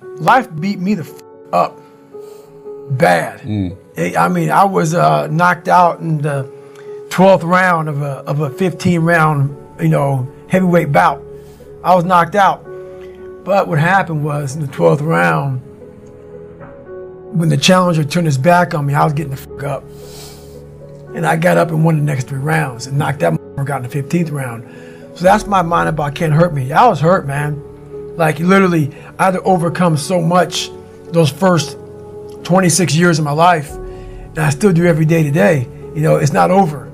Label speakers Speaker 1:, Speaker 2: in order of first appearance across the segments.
Speaker 1: Life beat me the up bad. I mean, I was knocked out in the 12th round of a 15-round, heavyweight bout. I was knocked out. But what happened was, in the 12th round, when the challenger turned his back on me, I was getting the up. And I got up and won the next 3 rounds and knocked that motherfucker out in the 15th round. So that's my mind about can't hurt me. I was hurt, man. Like, literally, I had to overcome so much those first 26 years of my life, and I still do every day today. It's not over.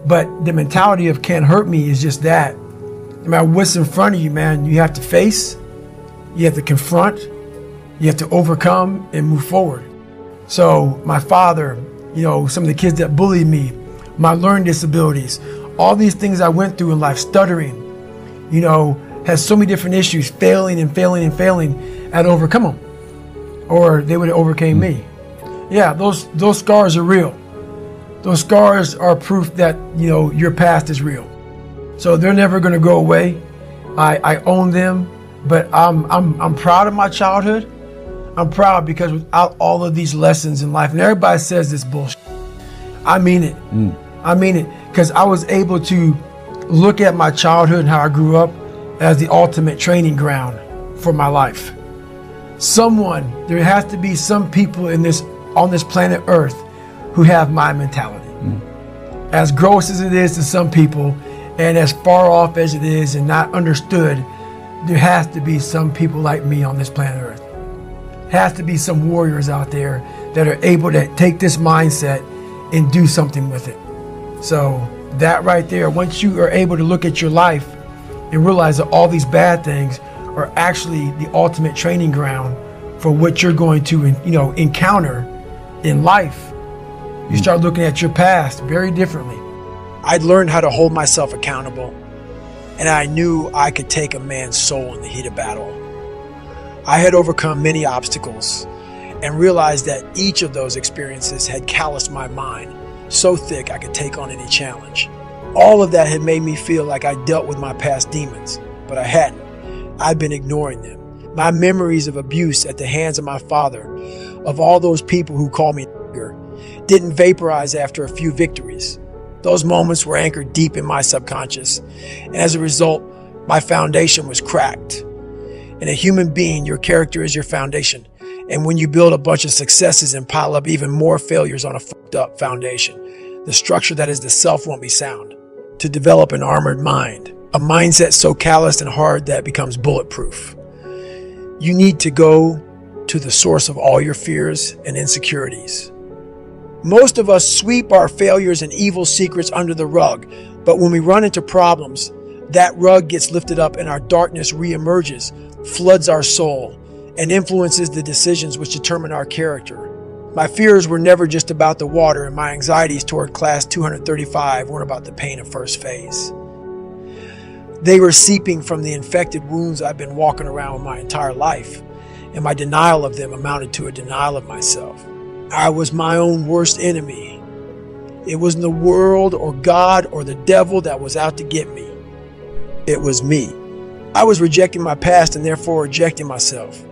Speaker 1: But the mentality of can't hurt me is just that. No matter what's in front of you, man, you have to face, you have to confront, you have to overcome and move forward. So my father, some of the kids that bullied me, my learning disabilities, all these things I went through in life, stuttering, has so many different issues, failing and failing and failing, I had to overcome them. Or they would have overcame me. Yeah, those scars are real. Those scars are proof that, your past is real. So they're never gonna go away. I own them, but I'm proud of my childhood. I'm proud because without all of these lessons in life, and everybody says this bullshit, I mean it. I mean it, because I was able to look at my childhood and how I grew up as the ultimate training ground for my life. There has to be some people on this planet Earth who have my mentality. As gross as it is to some people, and as far off as it is and not understood, there has to be some people like me on this planet Earth. Has to be some warriors out there that are able to take this mindset and do something with it. So that right there, once you are able to look at your life and realize that all these bad things are actually the ultimate training ground for what you're going to, encounter in life, you start looking at your past very differently. I'd learned how to hold myself accountable, and I knew I could take a man's soul in the heat of battle. I had overcome many obstacles and realized that each of those experiences had calloused my mind so thick I could take on any challenge. All of that had made me feel like I dealt with my past demons, but I hadn't. I'd been ignoring them. My memories of abuse at the hands of my father, of all those people who called me nigger, didn't vaporize after a few victories. Those moments were anchored deep in my subconscious, and as a result, my foundation was cracked. In a human being, your character is your foundation, and when you build a bunch of successes and pile up even more failures on a fucked up foundation, the structure that is the self won't be sound. To develop an armored mind, a mindset so calloused and hard that it becomes bulletproof, you need to go to the source of all your fears and insecurities. Most of us sweep our failures and evil secrets under the rug, but when we run into problems, that rug gets lifted up and our darkness reemerges, floods our soul, and influences the decisions which determine our character. My fears were never just about the water, and my anxieties toward class 235 weren't about the pain of first phase. They were seeping from the infected wounds I've been walking around with my entire life, and my denial of them amounted to a denial of myself. I was my own worst enemy. It wasn't the world or God or the devil that was out to get me. It was me. I was rejecting my past and therefore rejecting myself.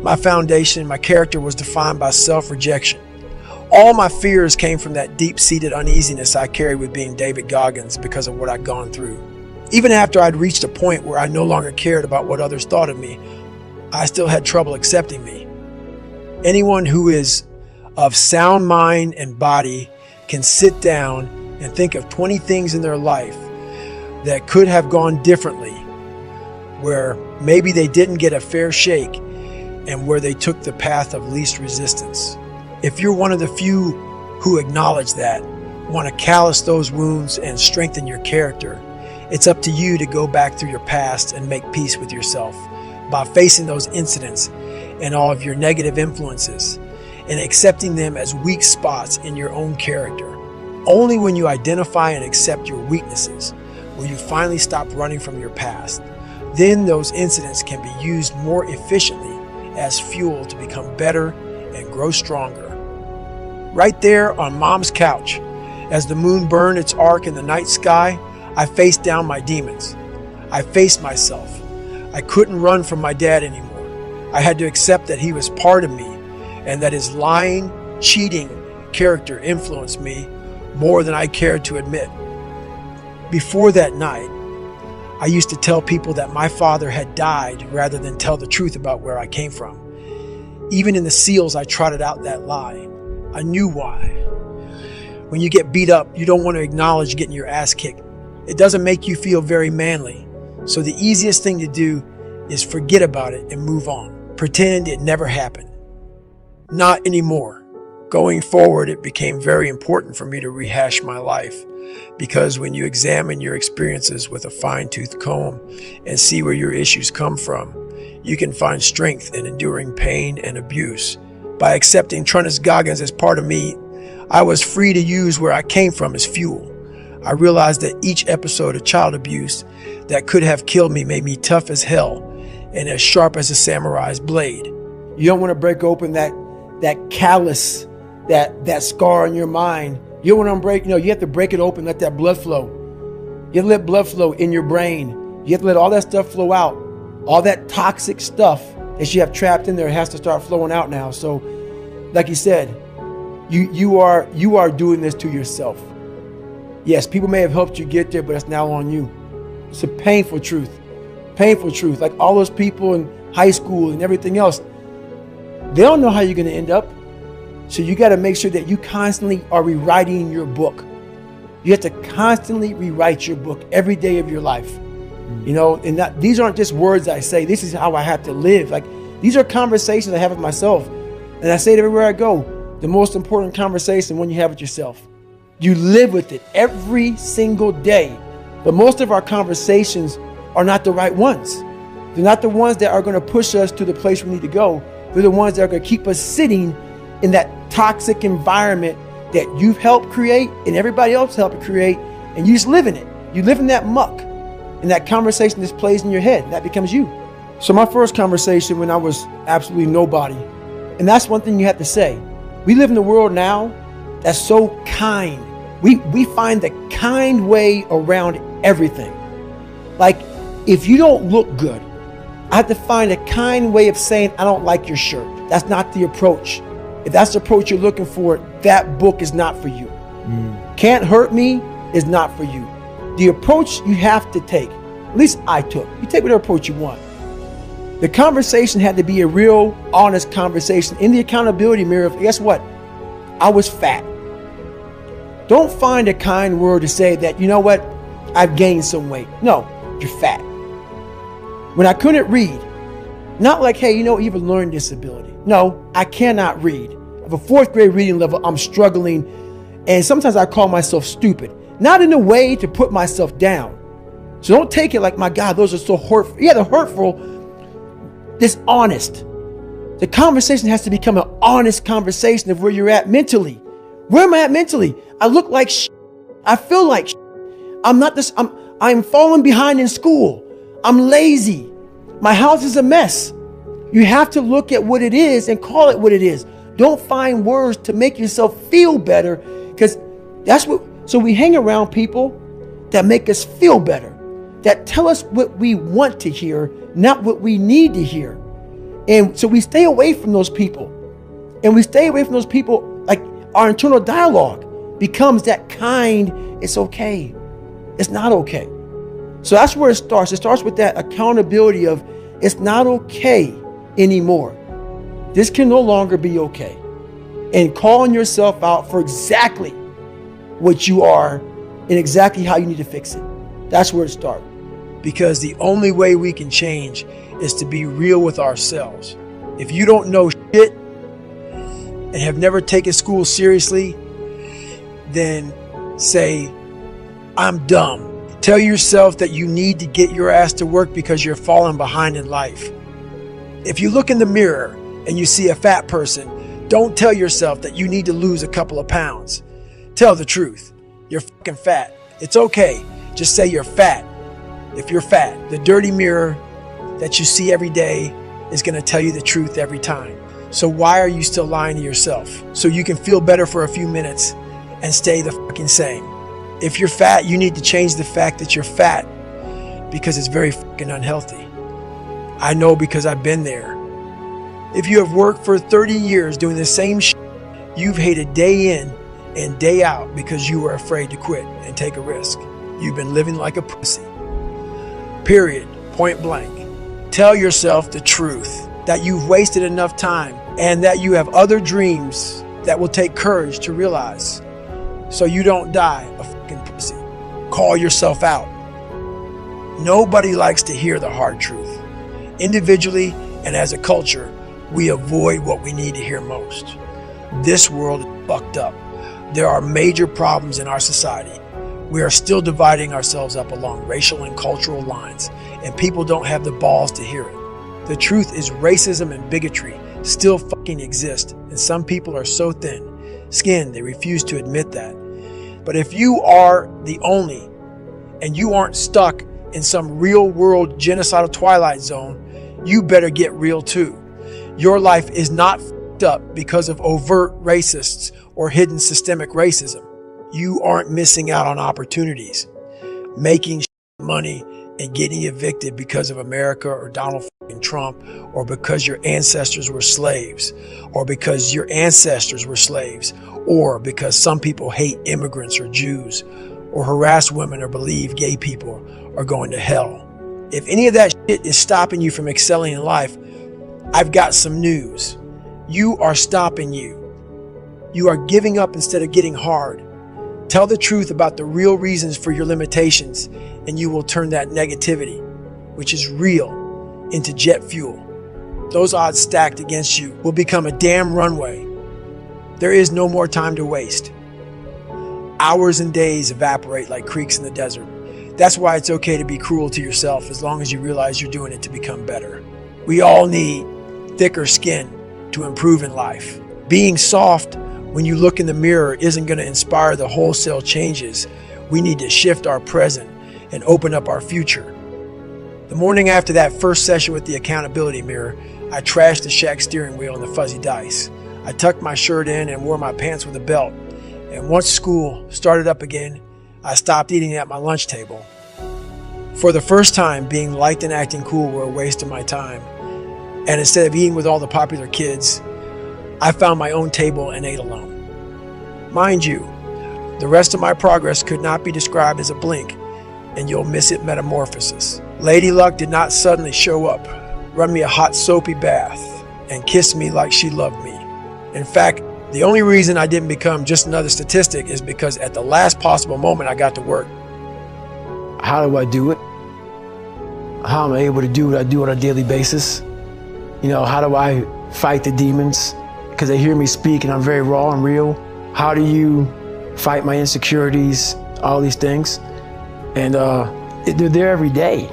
Speaker 1: My foundation, my character was defined by self-rejection. All my fears came from that deep-seated uneasiness I carried with being David Goggins because of what I'd gone through. Even after I'd reached a point where I no longer cared about what others thought of me, I still had trouble accepting me. Anyone who is of sound mind and body can sit down and think of 20 things in their life that could have gone differently, where maybe they didn't get a fair shake and where they took the path of least resistance. If you're one of the few who acknowledge that, want to callous those wounds and strengthen your character, it's up to you to go back through your past and make peace with yourself by facing those incidents and all of your negative influences and accepting them as weak spots in your own character. Only when you identify and accept your weaknesses will you finally stop running from your past. Then those incidents can be used more efficiently as fuel to become better and grow stronger. Right there on Mom's couch, as the moon burned its arc in the night sky, I faced down my demons. I faced myself. I couldn't run from my dad anymore. I had to accept that he was part of me and that his lying, cheating character influenced me more than I cared to admit. Before that night, I used to tell people that my father had died rather than tell the truth about where I came from. Even in the SEALs, I trotted out that lie. I knew why. When you get beat up, you don't want to acknowledge getting your ass kicked. It doesn't make you feel very manly. So the easiest thing to do is forget about it and move on. Pretend it never happened. Not anymore. Going forward, it became very important for me to rehash my life, because when you examine your experiences with a fine-tooth comb and see where your issues come from, you can find strength in enduring pain and abuse. By accepting Trunnis Goggins as part of me, I was free to use where I came from as fuel. I realized that each episode of child abuse that could have killed me made me tough as hell and as sharp as a samurai's blade. You don't want to break open that callus, that scar on your mind. You don't want to break, you have to break it open, let that blood flow. You have to let blood flow in your brain. You have to let all that stuff flow out. All that toxic stuff that you have trapped in there has to start flowing out now. So, like you said, you are doing this to yourself. Yes, people may have helped you get there, but it's now on you. It's a painful truth. Painful truth. Like all those people in high school and everything else, they don't know how you're going to end up. So you got to make sure that you constantly are rewriting your book. You have to constantly rewrite your book every day of your life. And these aren't just words I say. This is how I have to live. Like, these are conversations I have with myself. And I say it everywhere I go. The most important conversation when you have with yourself. You live with it every single day. But most of our conversations are not the right ones. They're not the ones that are going to push us to the place we need to go. They're the ones that are going to keep us sitting in that toxic environment that you've helped create and everybody else helped create, and you just live in it. You live in that muck, and that conversation just plays in your head, and that becomes you. So my first conversation when I was absolutely nobody, and that's one thing you have to say. We live in a world now that's so kind. We find the kind way around everything. Like, if you don't look good, I have to find a kind way of saying, I don't like your shirt. That's not the approach. If that's the approach you're looking for, that book is not for you. Can't Hurt Me is not for you. The approach you have to take, at least I took, you take whatever approach you want. The conversation had to be a real, honest conversation in the accountability mirror of, guess what? I was fat. Don't find a kind word to say that, you know what? I've gained some weight. No, you're fat. When I couldn't read, not like, hey, you have a learning disability. No, I cannot read. I have a 4th grade reading level. I'm struggling. And sometimes I call myself stupid. Not in a way to put myself down. So don't take it like, my God, those are so hurtful. Yeah, they're hurtful. Dishonest. The conversation has to become an honest conversation of where you're at mentally. Where am I at mentally? I look like shit. I feel like shit. I'm falling behind in school. I'm lazy. My house is a mess. You have to look at what it is and call it what it is. Don't find words to make yourself feel better, because so we hang around people that make us feel better, that tell us what we want to hear, not what we need to hear. And so we stay away from those people. And we stay away from those people, like our internal dialogue becomes that kind, it's okay. It's not okay. So that's where it starts. It starts with that accountability of, it's not okay anymore. This can no longer be okay. And calling yourself out for exactly what you are and exactly how you need to fix it. That's where it starts. Because the only way we can change is to be real with ourselves. If you don't know shit and have never taken school seriously, then say, I'm dumb. Tell yourself that you need to get your ass to work because you're falling behind in life. If you look in the mirror and you see a fat person, don't tell yourself that you need to lose a couple of pounds. Tell the truth. You're fucking fat. It's okay. Just say you're fat. If you're fat, the dirty mirror that you see every day is going to tell you the truth every time. So why are you still lying to yourself? So you can feel better for a few minutes and stay the fucking same. If you're fat, you need to change the fact that you're fat, because it's very fucking unhealthy. I know, because I've been there. If you have worked for 30 years doing the same shit you've hated day in and day out because you were afraid to quit and take a risk, you've been living like a pussy. Period. Point blank. Tell yourself the truth, that you've wasted enough time and that you have other dreams that will take courage to realize, so you don't die a fucking pussy. Call yourself out. Nobody likes to hear the hard truth. Individually and as a culture, we avoid what we need to hear most. This world is fucked up. There are major problems in our society. We are still dividing ourselves up along racial and cultural lines, and people don't have the balls to hear it. The truth is racism and bigotry still fucking exist, and some people are so thin-skinned they refuse to admit that. But if you are the only, and you aren't stuck in some real-world genocidal twilight zone, you better get real too. Your life is not fucked up because of overt racists or hidden systemic racism. You aren't missing out on opportunities, making money and getting evicted because of America or Donald fucking Trump, or because your ancestors were slaves, or because your ancestors were slaves, or because some people hate immigrants or Jews, or harass women or believe gay people are going to hell. If any of that shit is stopping you from excelling in life, I've got some news. You are stopping you. You are giving up instead of getting hard. Tell the truth about the real reasons for your limitations, and you will turn that negativity, which is real, into jet fuel. Those odds stacked against you will become a damn runway. There is no more time to waste. Hours and days evaporate like creeks in the desert. That's why it's okay to be cruel to yourself as long as you realize you're doing it to become better. We all need thicker skin to improve in life. Being soft when you look in the mirror isn't going to inspire the wholesale changes. We need to shift our present and open up our future. The morning after that first session with the accountability mirror, I trashed the shack steering wheel and the fuzzy dice. I tucked my shirt in and wore my pants with a belt. And once school started up again, I stopped eating at my lunch table. For the first time, being liked and acting cool were a waste of my time. And instead of eating with all the popular kids, I found my own table and ate alone. Mind you, the rest of my progress could not be described as a blink, and you'll miss it metamorphosis. Lady Luck did not suddenly show up, run me a hot soapy bath, and kiss me like she loved me. In fact, the only reason I didn't become just another statistic is because at the last possible moment I got to work. How do I do it? How am I able to do what I do on a daily basis? How do I fight the demons? Because they hear me speak and I'm very raw and real. How do you fight my insecurities? All these things. And they're there every day.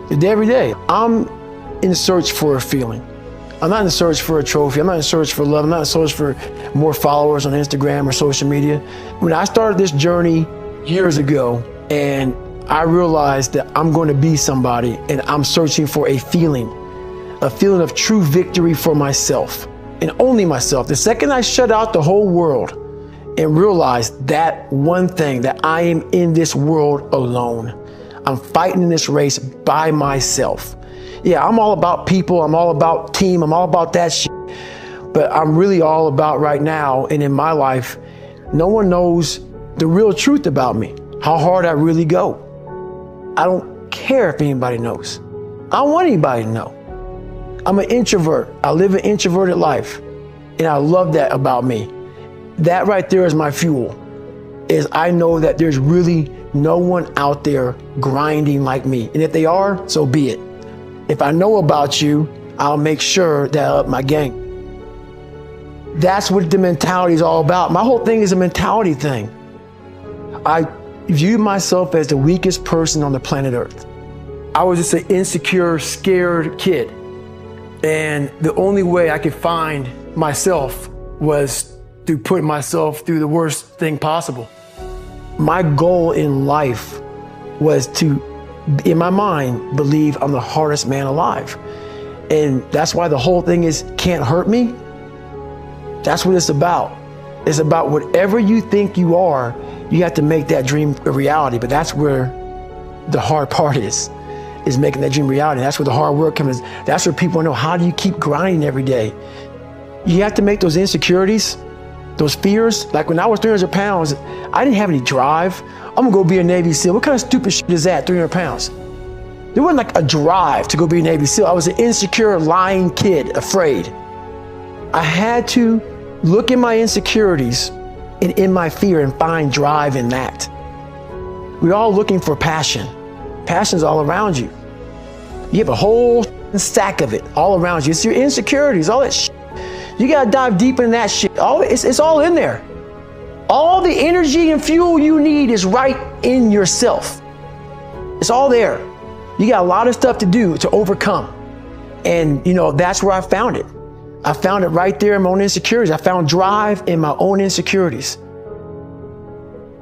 Speaker 1: They're there every day. I'm in search for a feeling. I'm not in search for a trophy. I'm not in search for love. I'm not in search for more followers on Instagram or social media. When I started this journey years ago and I realized that I'm going to be somebody and I'm searching for a feeling of true victory for myself and only myself. The second I shut out the whole world and realized that one thing, that I am in this world alone. I'm fighting in this race by myself. Yeah, I'm all about people. I'm all about team. I'm all about that shit. But I'm really all about right now and in my life, no one knows the real truth about me, how hard I really go. I don't care if anybody knows. I don't want anybody to know. I'm an introvert. I live an introverted life. And I love that about me. That right there is my fuel, is I know that there's really no one out there grinding like me. And if they are, so be it. If I know about you, I'll make sure that I up my game. That's what the mentality is all about. My whole thing is a mentality thing. I view myself as the weakest person on the planet Earth. I was just an insecure, scared kid. And the only way I could find myself was through putting myself through the worst thing possible. My goal in life was to, in my mind, believe I'm the hardest man alive. And that's why the whole thing is can't hurt me. That's what it's about. It's about whatever you think you are, you have to make that dream a reality. But that's where the hard part is. is making that dream reality. That's where the hard work comes. That's where people know, how do you keep grinding every day? You have to make those insecurities, those fears. Like when I was 300 pounds, I didn't have any drive. I'm gonna go be a Navy SEAL. What kind of stupid shit is that, 300 pounds? There wasn't like a drive to go be a Navy SEAL. I was an insecure, lying kid, afraid. I had to look in my insecurities and in my fear and find drive in that. We're all looking for passion. Passion's all around you. You have a whole stack of it all around you. It's your insecurities, all that shit. You gotta dive deep in that shit. It's all in there. All the energy and fuel you need is right in yourself. It's all there. You got a lot of stuff to do to overcome. And that's where I found it. I found it right there in my own insecurities. I found drive in my own insecurities.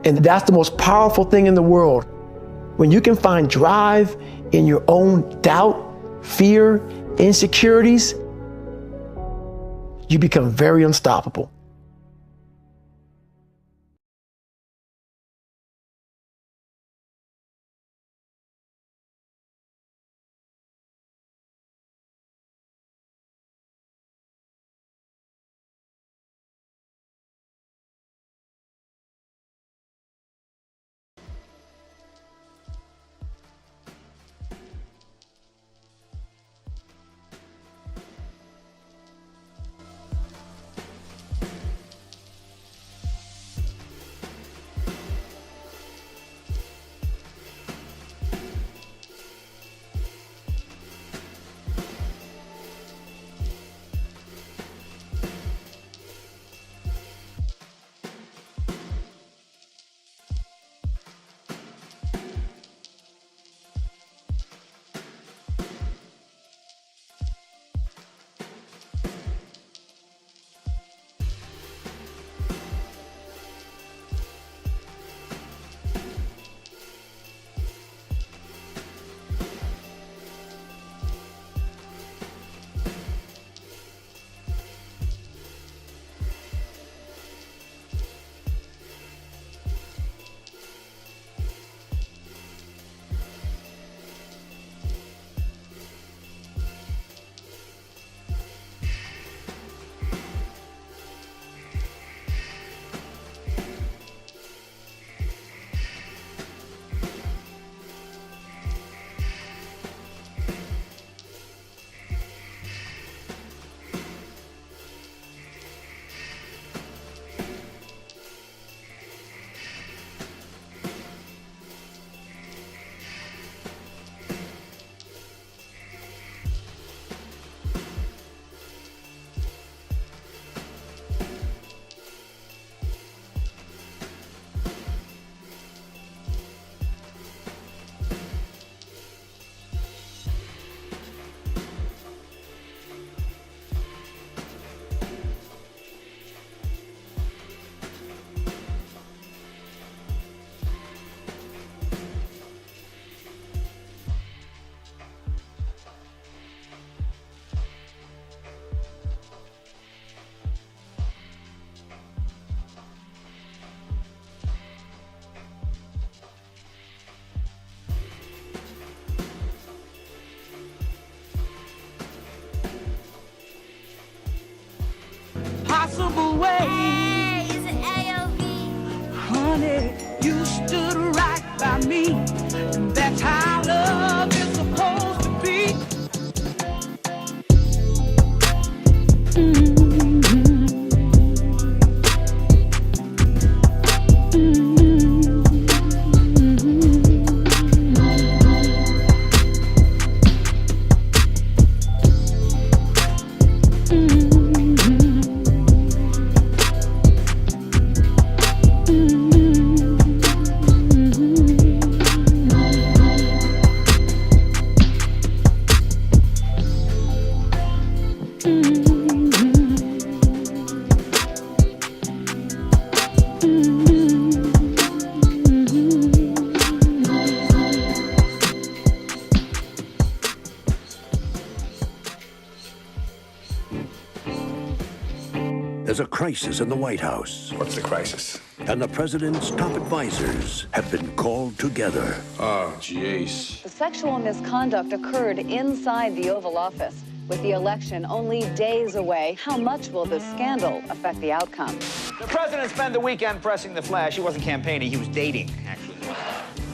Speaker 1: And that's the most powerful thing in the world. When you can find drive in your own doubt, fear, insecurities, you become very unstoppable.
Speaker 2: Possible way.
Speaker 3: Hey, is it AOV?
Speaker 2: Honey, you stood right by me, and that's how love is supposed to be.
Speaker 4: There's a crisis in the White House,
Speaker 5: What's the crisis?
Speaker 4: and the president's top advisors have been called together.
Speaker 5: Oh, jeez. sexual misconduct occurred inside the Oval Office. With the election only days away, how much will this scandal affect the outcome?
Speaker 6: The president spent the weekend pressing the flash. He wasn't campaigning, he was dating, actually.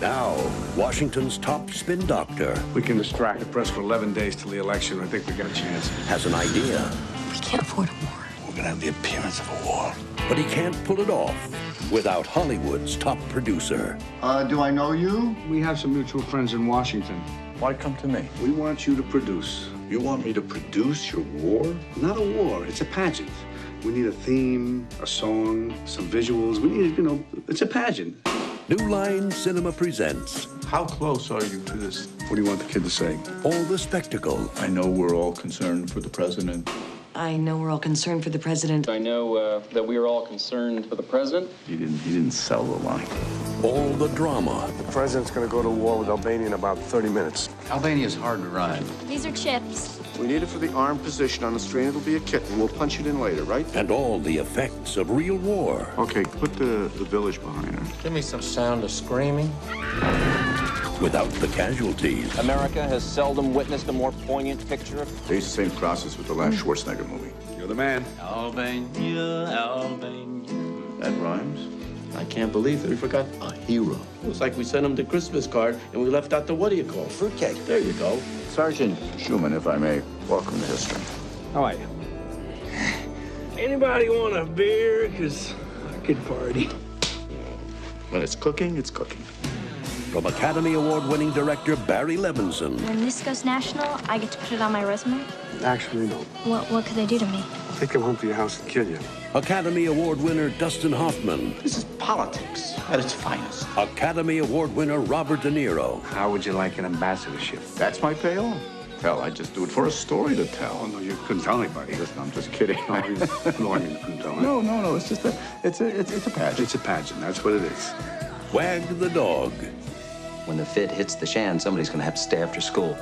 Speaker 4: Now, Washington's top spin doctor
Speaker 7: We can distract the press for 11 days till the election. I think we got a chance.
Speaker 4: has an idea,
Speaker 3: We can't afford a war.
Speaker 7: We're gonna have the appearance of a war.
Speaker 4: but he can't pull it off without Hollywood's top producer.
Speaker 8: Do I know you?
Speaker 7: We have some mutual friends in Washington.
Speaker 9: Why come to me?
Speaker 7: We want you to produce.
Speaker 9: You want me to produce your war?
Speaker 7: Not a war, it's a pageant. We need a theme, a song, some visuals. We need, it's a pageant.
Speaker 4: New Line Cinema presents
Speaker 9: How close are you to this?
Speaker 7: What do you want the kid to say?
Speaker 4: all the spectacle,
Speaker 9: I know we're all concerned for the president.
Speaker 10: I know we're all concerned for the president.
Speaker 11: I know that we are all concerned for the president.
Speaker 9: He didn't sell the line.
Speaker 4: all the drama,
Speaker 7: The president's gonna go to war with Albania in about 30 minutes.
Speaker 11: Albania's hard to run.
Speaker 3: These are chips.
Speaker 8: We need it for the armed position on the strain. It'll be a kitten. We'll punch it in later, right?
Speaker 4: and all the effects of real war.
Speaker 7: Okay, put the village behind her.
Speaker 11: Give me some sound of screaming.
Speaker 4: Without the casualties,
Speaker 6: America has seldom witnessed a more poignant picture of
Speaker 9: They used the same process with the last Schwarzenegger movie.
Speaker 7: You're the man.
Speaker 11: Albania, Albania.
Speaker 9: That rhymes. I can't believe that we forgot a hero. It was like we sent him the Christmas card and we left out the what do you call it? Fruitcake. There you go. Sergeant Schumann, if I may, welcome to history.
Speaker 1: How are you? Anybody want a beer? Because I could party.
Speaker 9: When it's cooking, it's cooking.
Speaker 4: from Academy Award-winning director Barry Levinson,
Speaker 3: When this goes national, I get to put it on my resume.
Speaker 7: Actually, no.
Speaker 3: What could they do to me?
Speaker 7: Take him home to your house and kill you.
Speaker 4: Academy Award winner Dustin Hoffman,
Speaker 9: This is politics at its finest.
Speaker 4: Academy Award winner Robert De Niro,
Speaker 7: How would you like an ambassadorship?
Speaker 9: That's my payoff. Hell, I just do it for a story to tell.
Speaker 7: Oh, no, you couldn't tell anybody.
Speaker 9: Listen, I'm just kidding.
Speaker 7: No, I mean, you couldn't tell.
Speaker 9: No, it's just it's a pageant.
Speaker 7: It's a pageant. That's what it is.
Speaker 4: Wag the Dog,
Speaker 11: When the fit hits the shan, somebody's gonna have to stay after school.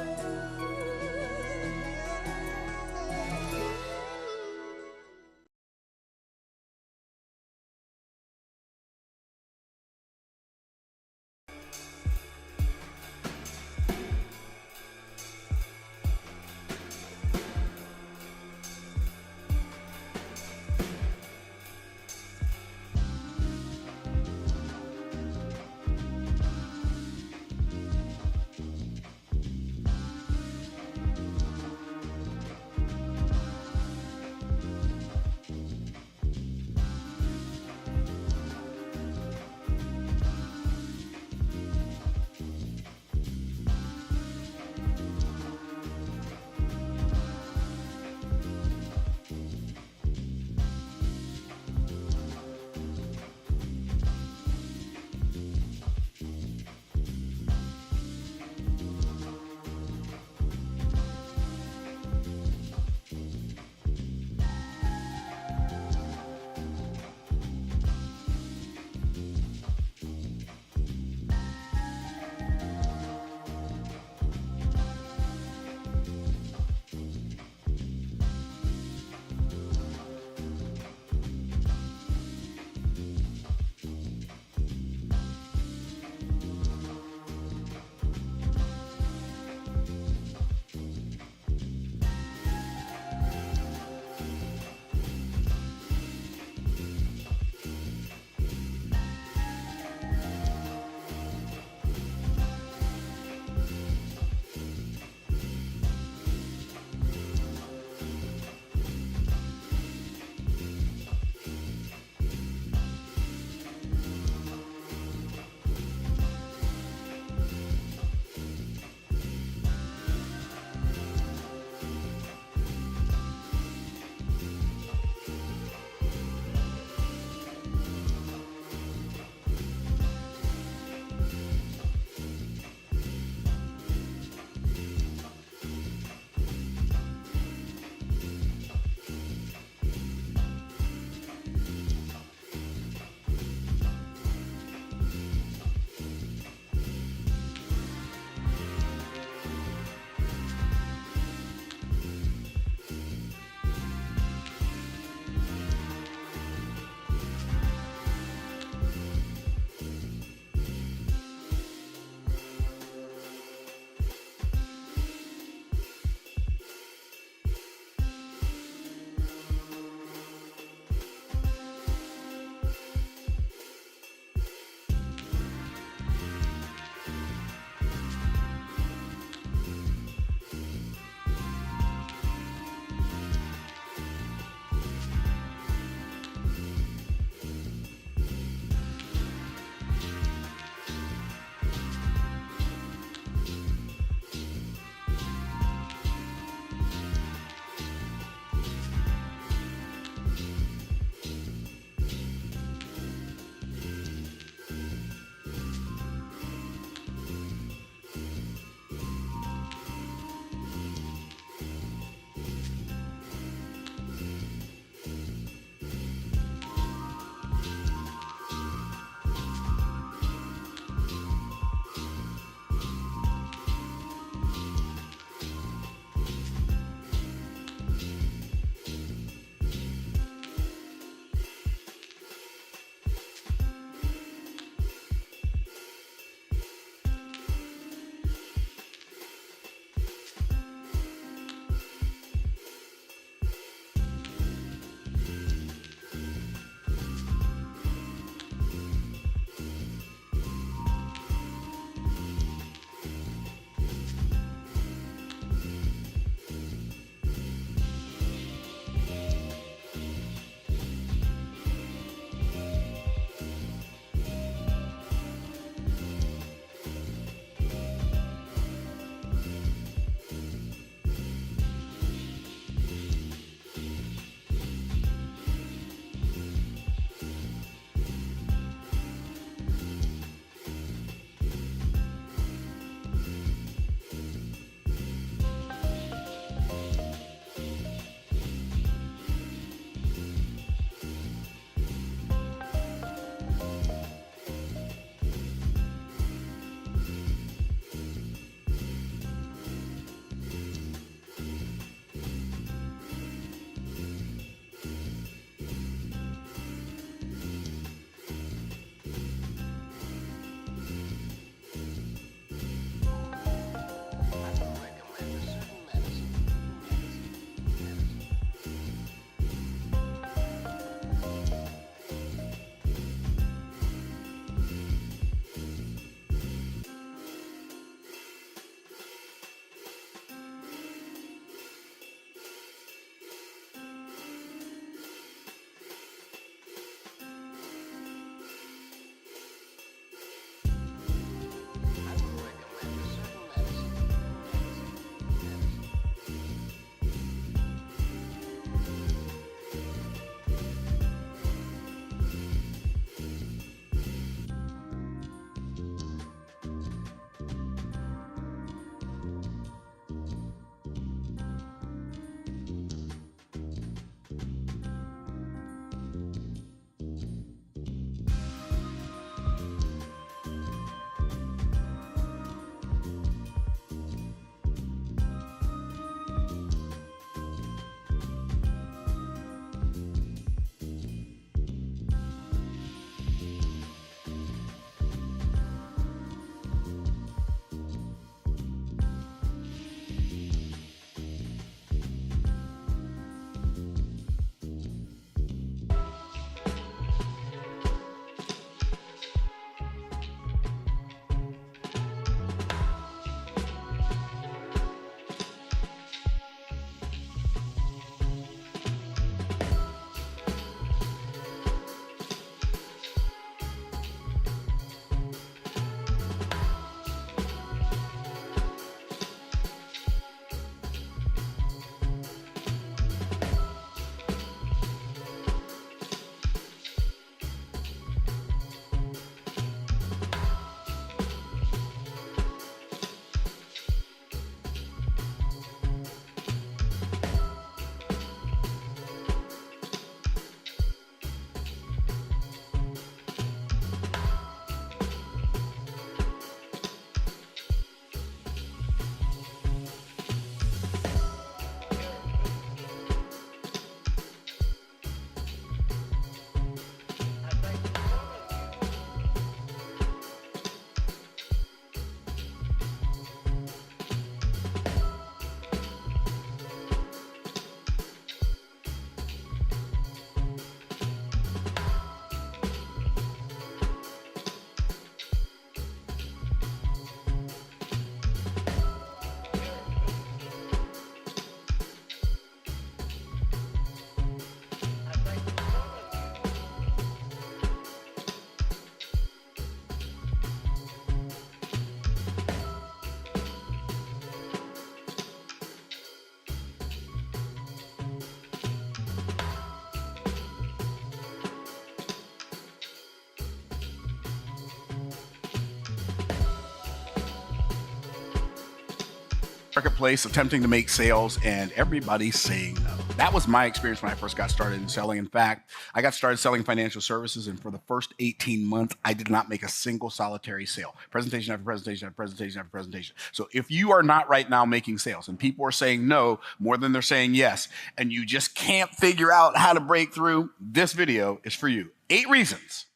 Speaker 12: marketplace attempting to make sales and everybody's saying no. That was my experience when I first got started in selling. In fact, I got started selling financial services, and for the first 18 months, I did not make a single solitary sale. Presentation after presentation after presentation after presentation. So if you are not right now making sales and people are saying no more than they're saying yes, and you just can't figure out how to break through, this video is for you. 8 reasons,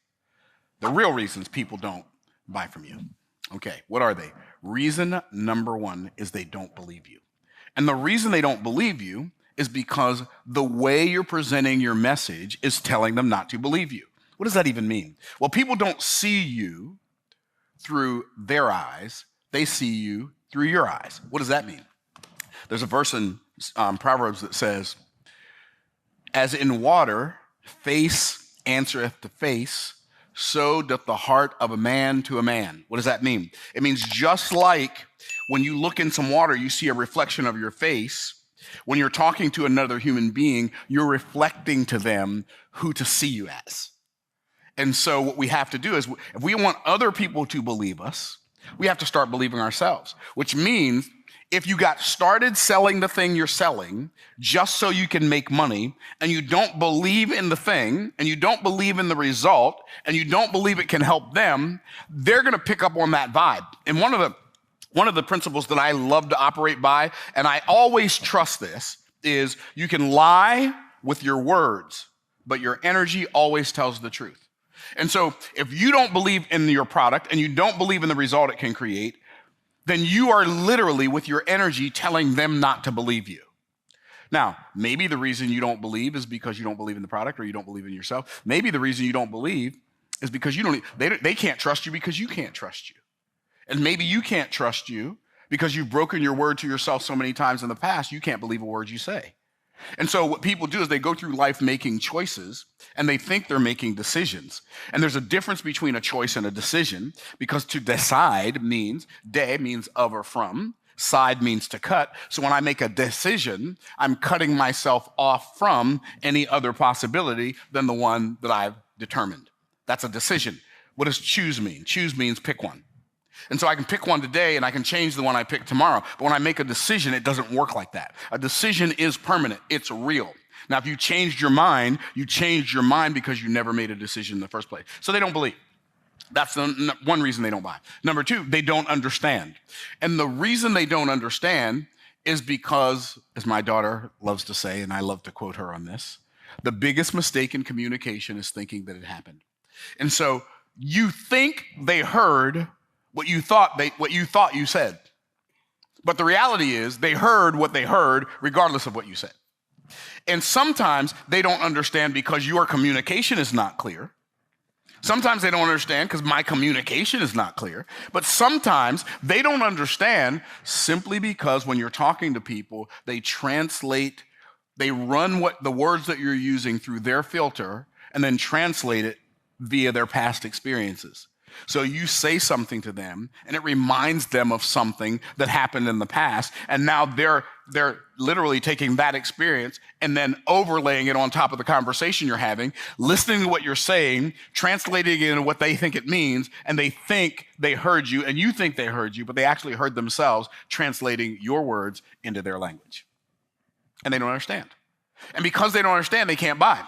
Speaker 12: the real reasons people don't buy from you. Okay, what are they? Reason number 1 is they don't believe you. And the reason they don't believe you is because the way you're presenting your message is telling them not to believe you. What does that even mean? Well, people don't see you through their eyes. They see you through your eyes. What does that mean? There's a verse in Proverbs that says, as in water, face answereth to face, so doth the heart of a man to a man. What does that mean? It means just like when you look in some water, you see a reflection of your face. When you're talking to another human being, you're reflecting to them who to see you as. And so what we have to do is, if we want other people to believe us, we have to start believing ourselves, which means if you got started selling the thing you're selling just so you can make money, and you don't believe in the thing, and you don't believe in the result, and you don't believe it can help them, they're going to pick up on that vibe. And one of the principles that I love to operate by, and I always trust this, is you can lie with your words, but your energy always tells the truth. And so if you don't believe in your product and you don't believe in the result it can create, then you are literally with your energy telling them not to believe you. Now, maybe the reason you don't believe is because you don't believe in the product or you don't believe in yourself. Maybe the reason you don't believe is because they can't trust you because you can't trust you. And maybe you can't trust you because you've broken your word to yourself so many times in the past, you can't believe a word you say. And so what people do is they go through life making choices and they think they're making decisions. And there's a difference between a choice and a decision, because to decide means, de means of or from, side means to cut. So when I make a decision, I'm cutting myself off from any other possibility than the one that I've determined. That's a decision. What does choose mean? Choose means pick one. And so I can pick one today and I can change the one I pick tomorrow. But when I make a decision, it doesn't work like that. A decision is permanent. It's real. Now, if you changed your mind because you never made a decision in the first place. So they don't believe. That's the one reason they don't buy. Number 2, they don't understand. And the reason they don't understand is because, as my daughter loves to say, and I love to quote her on this, the biggest mistake in communication is thinking that it happened. And so you think they heard what you thought you said. But the reality is they heard what they heard regardless of what you said. And sometimes they don't understand because your communication is not clear. Sometimes they don't understand because my communication is not clear. But sometimes they don't understand simply because when you're talking to people, they run the words that you're using through their filter and then translate it via their past experiences. So you say something to them and it reminds them of something that happened in the past. And now they're literally taking that experience and then overlaying it on top of the conversation you're having, listening to what you're saying, translating it into what they think it means. And they think they heard you and you think they heard you, but they actually heard themselves translating your words into their language. And they don't understand. And because they don't understand, they can't buy.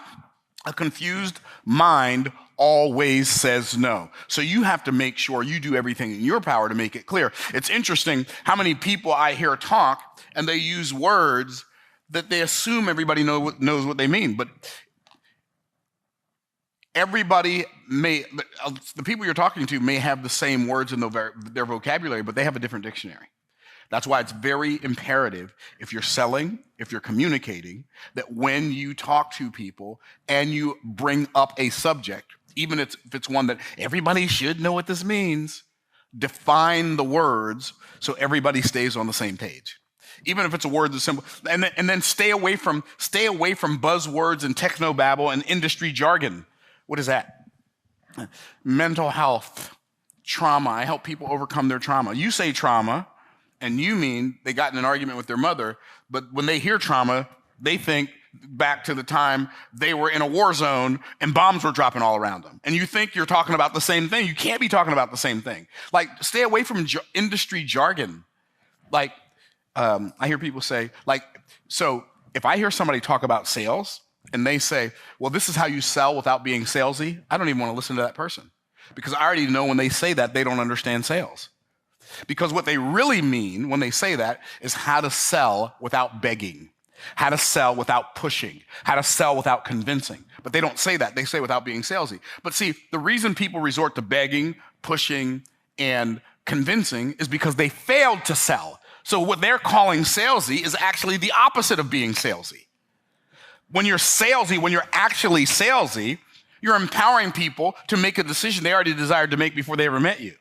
Speaker 12: A confused mind always says no. So you have to make sure you do everything in your power to make it clear. It's interesting how many people I hear talk and they use words that they assume everybody knows what they mean. But the people you're talking to may have the same words in their vocabulary, but they have a different dictionary. That's why it's very imperative, if you're selling, if you're communicating, that when you talk to people and you bring up a subject, even if it's one that everybody should know what this means, define the words so everybody stays on the same page. Even if it's a word that's simple, and then stay away from buzzwords and technobabble and industry jargon. What is that? Mental health, trauma. I help people overcome their trauma. You say trauma, and you mean they got in an argument with their mother, but when they hear trauma, they think back to the time they were in a war zone and bombs were dropping all around them. And you think you're talking about the same thing. You can't be talking about the same thing. Like, stay away from industry jargon. Like, I hear people say, like, so if I hear somebody talk about sales and they say, well, this is how you sell without being salesy, I don't even want to listen to that person, because I already know when they say that, they don't understand sales. Because what they really mean when they say that is how to sell without begging, how to sell without pushing, how to sell without convincing. But they don't say that. They say without being salesy. But see, the reason people resort to begging, pushing, and convincing is because they failed to sell. So what they're calling salesy is actually the opposite of being salesy. When you're salesy, when you're actually salesy, you're empowering people to make a decision they already desired to make before they ever met you.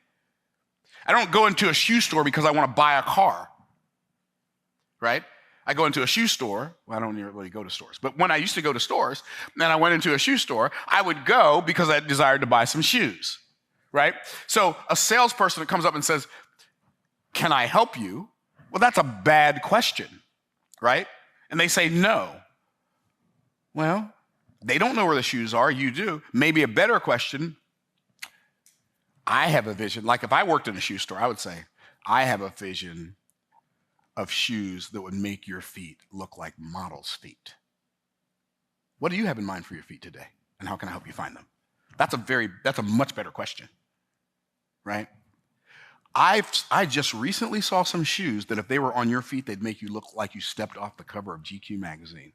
Speaker 12: I don't go into a shoe store because I want to buy a car, right? I go into a shoe store. Well, I don't really go to stores. But when I used to go to stores and I went into a shoe store, I would go because I desired to buy some shoes, right? So a salesperson that comes up and says, can I help you? Well, that's a bad question, right? And they say no. Well, they don't know where the shoes are. You do. Maybe a better question, I have a vision. Like if I worked in a shoe store, I would say, I have a vision of shoes that would make your feet look like models' feet. What do you have in mind for your feet today? And how can I help you find them? That's a much better question, right? I just recently saw some shoes that if they were on your feet, they'd make you look like you stepped off the cover of GQ magazine.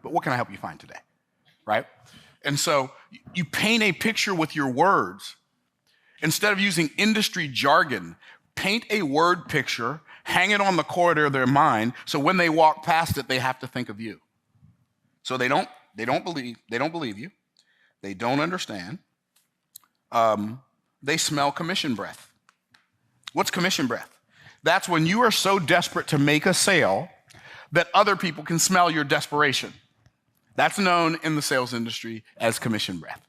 Speaker 12: But what can I help you find today, right? And so you paint a picture with your words. Instead of using industry jargon, paint a word picture, hang it on the corridor of their mind, so when they walk past it, they have to think of you. So they don't believe you. They don't understand. They smell commission breath. What's commission breath? That's when you are so desperate to make a sale that other people can smell your desperation. That's known in the sales industry as commission breath.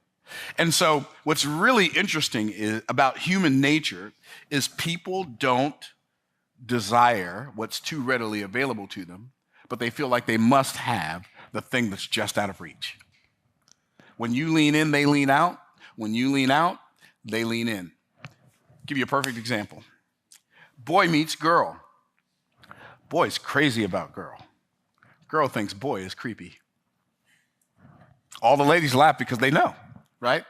Speaker 12: And so what's really interesting about human nature is people don't desire what's too readily available to them, but they feel like they must have the thing that's just out of reach. When you lean in, they lean out. When you lean out, they lean in. Give you a perfect example. Boy meets girl. Boy's crazy about girl. Girl thinks boy is creepy. All the ladies laugh because they know, right?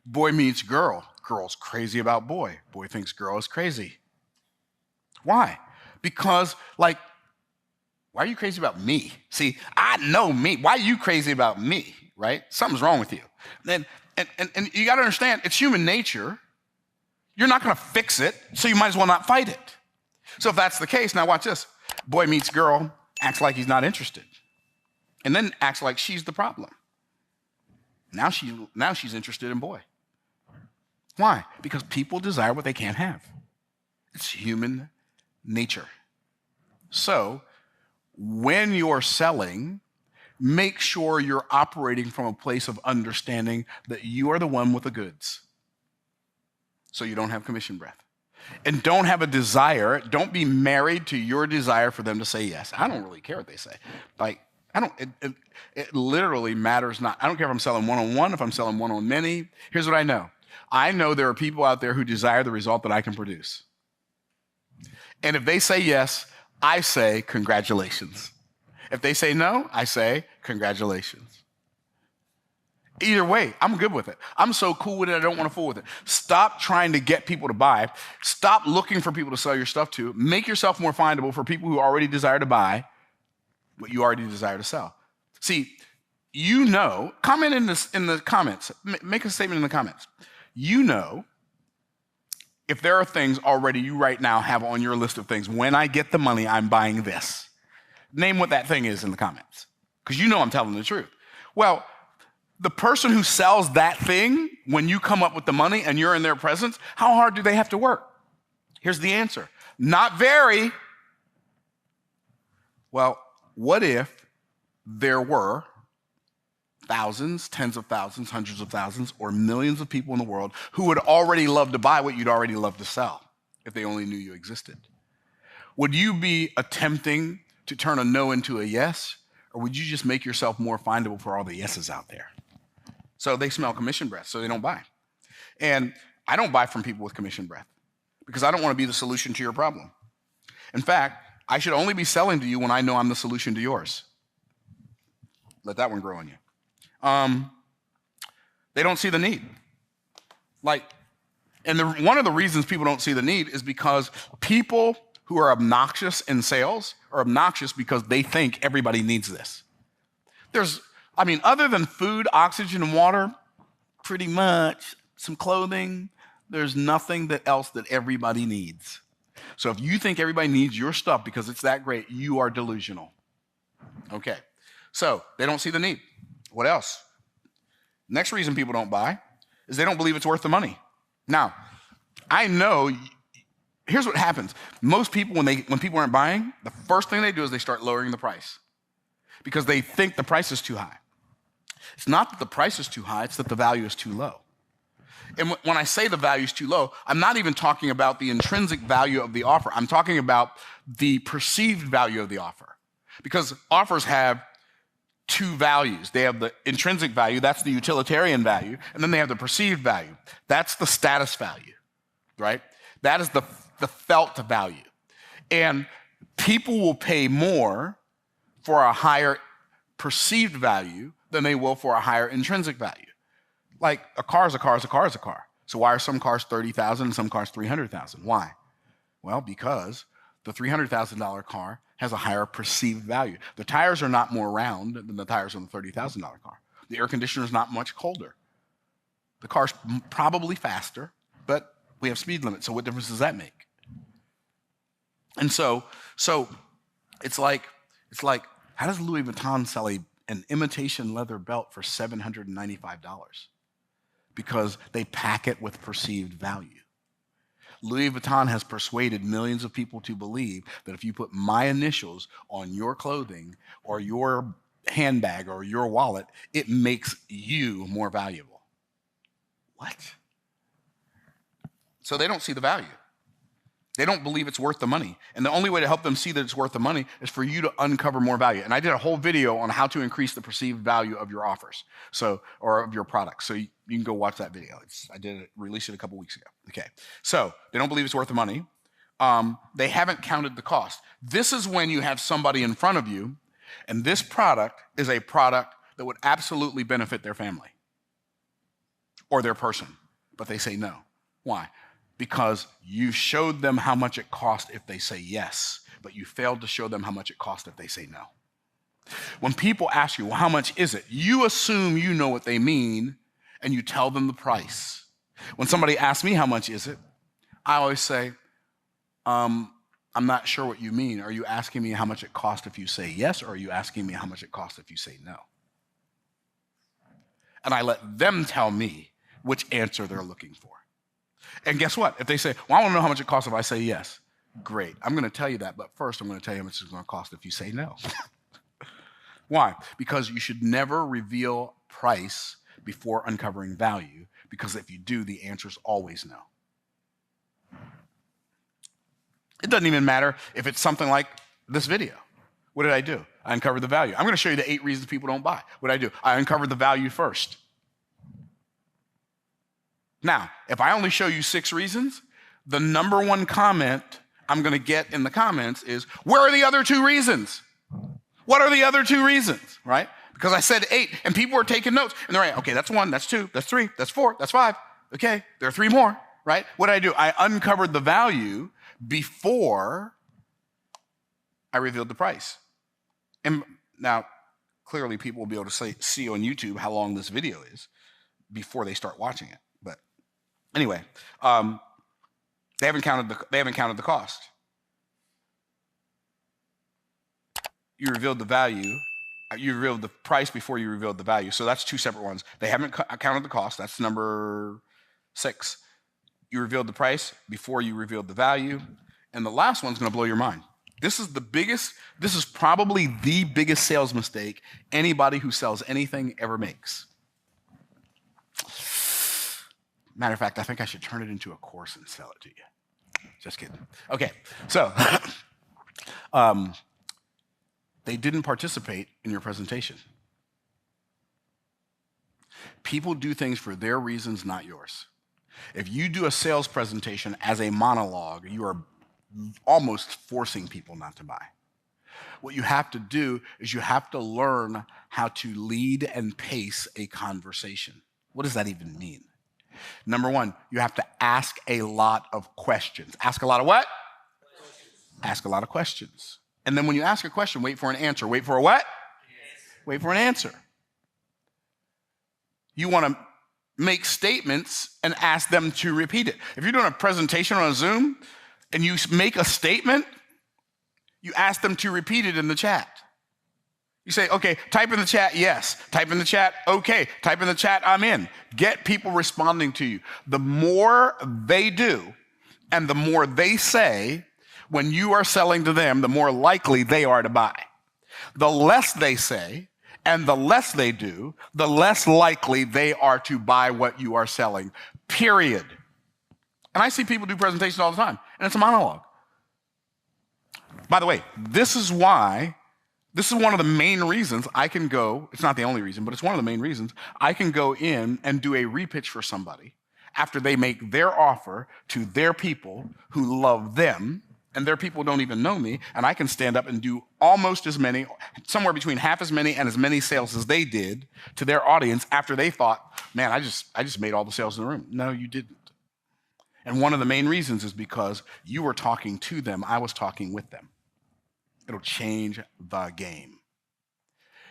Speaker 12: Boy meets girl. Girl's crazy about boy. Boy thinks girl is crazy. Why? Because, like, why are you crazy about me? See, I know me. Why are you crazy about me, right? Something's wrong with you. And you got to understand, it's human nature. You're not going to fix it, so you might as well not fight it. So if that's the case, now watch this. Boy meets girl, acts like he's not interested, and then acts like she's the problem. Now she's interested in boy. Why? Because people desire what they can't have. It's human nature. So when you're selling, make sure you're operating from a place of understanding that you are the one with the goods, so you don't have commission breath. And don't have a desire, don't be married to your desire for them to say yes. I don't really care what they say. Like, it literally matters not. I don't care if I'm selling one-on-one, if I'm selling one-on-many. Here's what I know. I know there are people out there who desire the result that I can produce. And if they say yes, I say congratulations. If they say no, I say congratulations. Either way, I'm good with it. I'm so cool with it, I don't want to fool with it. Stop trying to get people to buy. Stop looking for people to sell your stuff to. Make yourself more findable for people who already desire to buy what you already desire to sell. See, you know, comment in the comments. Make a statement in the comments. You know, if there are things already you right now have on your list of things, when I get the money, I'm buying this. Name what that thing is in the comments, because you know I'm telling the truth. Well, the person who sells that thing, when you come up with the money and you're in their presence, how hard do they have to work? Here's the answer. Not very. Well, what if there were thousands, tens of thousands, hundreds of thousands, or millions of people in the world who would already love to buy what you'd already love to sell if they only knew you existed? Would you be attempting to turn a no into a yes, or would you just make yourself more findable for all the yeses out there? So they smell commission breath, so they don't buy. And I don't buy from people with commission breath because I don't want to be the solution to your problem. In fact, I should only be selling to you when I know I'm the solution to yours. Let that one grow on you. They don't see the need. One of the reasons people don't see the need is because people who are obnoxious in sales are obnoxious because they think everybody needs this. Other than food, oxygen, and water, pretty much some clothing, there's nothing else that everybody needs. So if you think everybody needs your stuff because it's that great, you are delusional. Okay, so they don't see the need. What else? Next reason people don't buy is they don't believe it's worth the money. Now, I know, here's what happens. Most people, when people aren't buying, the first thing they do is they start lowering the price because they think the price is too high. It's not that the price is too high, it's that the value is too low. And when I say the value is too low, I'm not even talking about the intrinsic value of the offer. I'm talking about the perceived value of the offer. Because offers have two values. They have the intrinsic value, that's the utilitarian value, and then they have the perceived value. That's the status value, right? That is the felt value. And people will pay more for a higher perceived value than they will for a higher intrinsic value. Like a car is a car is a car is a car. So why are some cars $30,000 and some cars $300,000? Why? Well, because the $300,000 car has a higher perceived value. The tires are not more round than the tires on the $30,000 car. The air conditioner is not much colder. The car's probably faster, but we have speed limits. So what difference does that make? And so it's like, how does Louis Vuitton sell an imitation leather belt for $795? Because they pack it with perceived value. Louis Vuitton has persuaded millions of people to believe that if you put my initials on your clothing or your handbag or your wallet, it makes you more valuable. What? So they don't see the value. They don't believe it's worth the money. And the only way to help them see that it's worth the money is for you to uncover more value. And I did a whole video on how to increase the perceived value of your offers, or of your products. So you can go watch that video. Released it a couple weeks ago. Okay, so they don't believe it's worth the money. They haven't counted the cost. This is when you have somebody in front of you, and this product is a product that would absolutely benefit their family or their person, but they say no. Why? Because you showed them how much it costs if they say yes, but you failed to show them how much it costs if they say no. When people ask you, well, how much is it? You assume you know what they mean, and you tell them the price. When somebody asks me how much is it, I always say, I'm not sure what you mean. Are you asking me how much it costs if you say yes, or are you asking me how much it costs if you say no? And I let them tell me which answer they're looking for. And guess what? If they say, well, I want to know how much it costs if I say yes. Great. I'm going to tell you that, but first I'm going to tell you how much it's going to cost if you say no. Why? Because you should never reveal price before uncovering value, because if you do, the answer is always no. It doesn't even matter if it's something like this video. What did I do? I uncovered the value. I'm going to show you the 8 reasons people don't buy. What did I do? I uncovered the value first. Now, if I only show you 6 reasons, the number one comment I'm going to get in the comments is, where are the other 2 reasons? What are the other 2 reasons, right? Because I said 8, and people are taking notes, and they're like, okay, that's 1, that's 2, that's 3, that's 4, that's 5. Okay, there are 3 more, right? What did I do? I uncovered the value before I revealed the price. And now, clearly people will be able to see on YouTube how long this video is before they start watching it. But anyway, they haven't counted the cost. You revealed the value. You revealed the price before you revealed the value. So that's 2 separate ones. They haven't counted the cost. That's number 6. You revealed the price before you revealed the value. And the last one's going to blow your mind. This is probably the biggest sales mistake anybody who sells anything ever makes. Matter of fact, I think I should turn it into a course and sell it to you. Just kidding. Okay, so they didn't participate in your presentation. People do things for their reasons, not yours. If you do a sales presentation as a monologue, you are almost forcing people not to buy. What you have to do is you have to learn how to lead and pace a conversation. What does that even mean? Number one, you have to ask a lot of questions. Ask a lot of what? Ask a lot of questions. And then when you ask a question, wait for an answer. Wait for a what? Wait for an answer. You want to make statements and ask them to repeat it. If you're doing a presentation on a Zoom and you make a statement, you ask them to repeat it in the chat. You say, okay, type in the chat, yes. Type in the chat, okay. Type in the chat, I'm in. Get people responding to you. The more they do and the more they say, when you are selling to them, the more likely they are to buy. The less they say and the less they do, the less likely they are to buy what you are selling, period. And I see people do presentations all the time, and it's a monologue. By the way, this is one of the main reasons I can go, it's not the only reason, but it's one of the main reasons I can go in and do a repitch for somebody after they make their offer to their people who love them, and their people don't even know me, and I can stand up and do almost as many, somewhere between half as many and as many sales as they did to their audience after they thought, man, I just made all the sales in the room. No, you didn't. And one of the main reasons is because you were talking to them, I was talking with them. It'll change the game.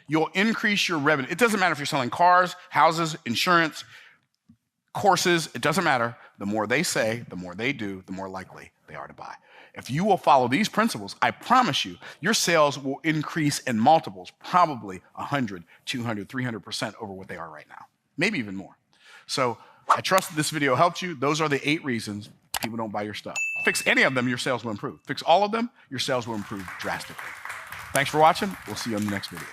Speaker 12: You'll increase your revenue. It doesn't matter if you're selling cars, houses, insurance, courses, it doesn't matter. The more they say, the more they do, the more likely they are to buy. If you will follow these principles, I promise you, your sales will increase in multiples, probably 100, 200, 300% over what they are right now, maybe even more. So I trust that this video helped you. Those are the 8 reasons people don't buy your stuff. Fix any of them, your sales will improve. Fix all of them, your sales will improve drastically. Thanks for watching. We'll see you on the next video.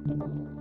Speaker 13: Thank you.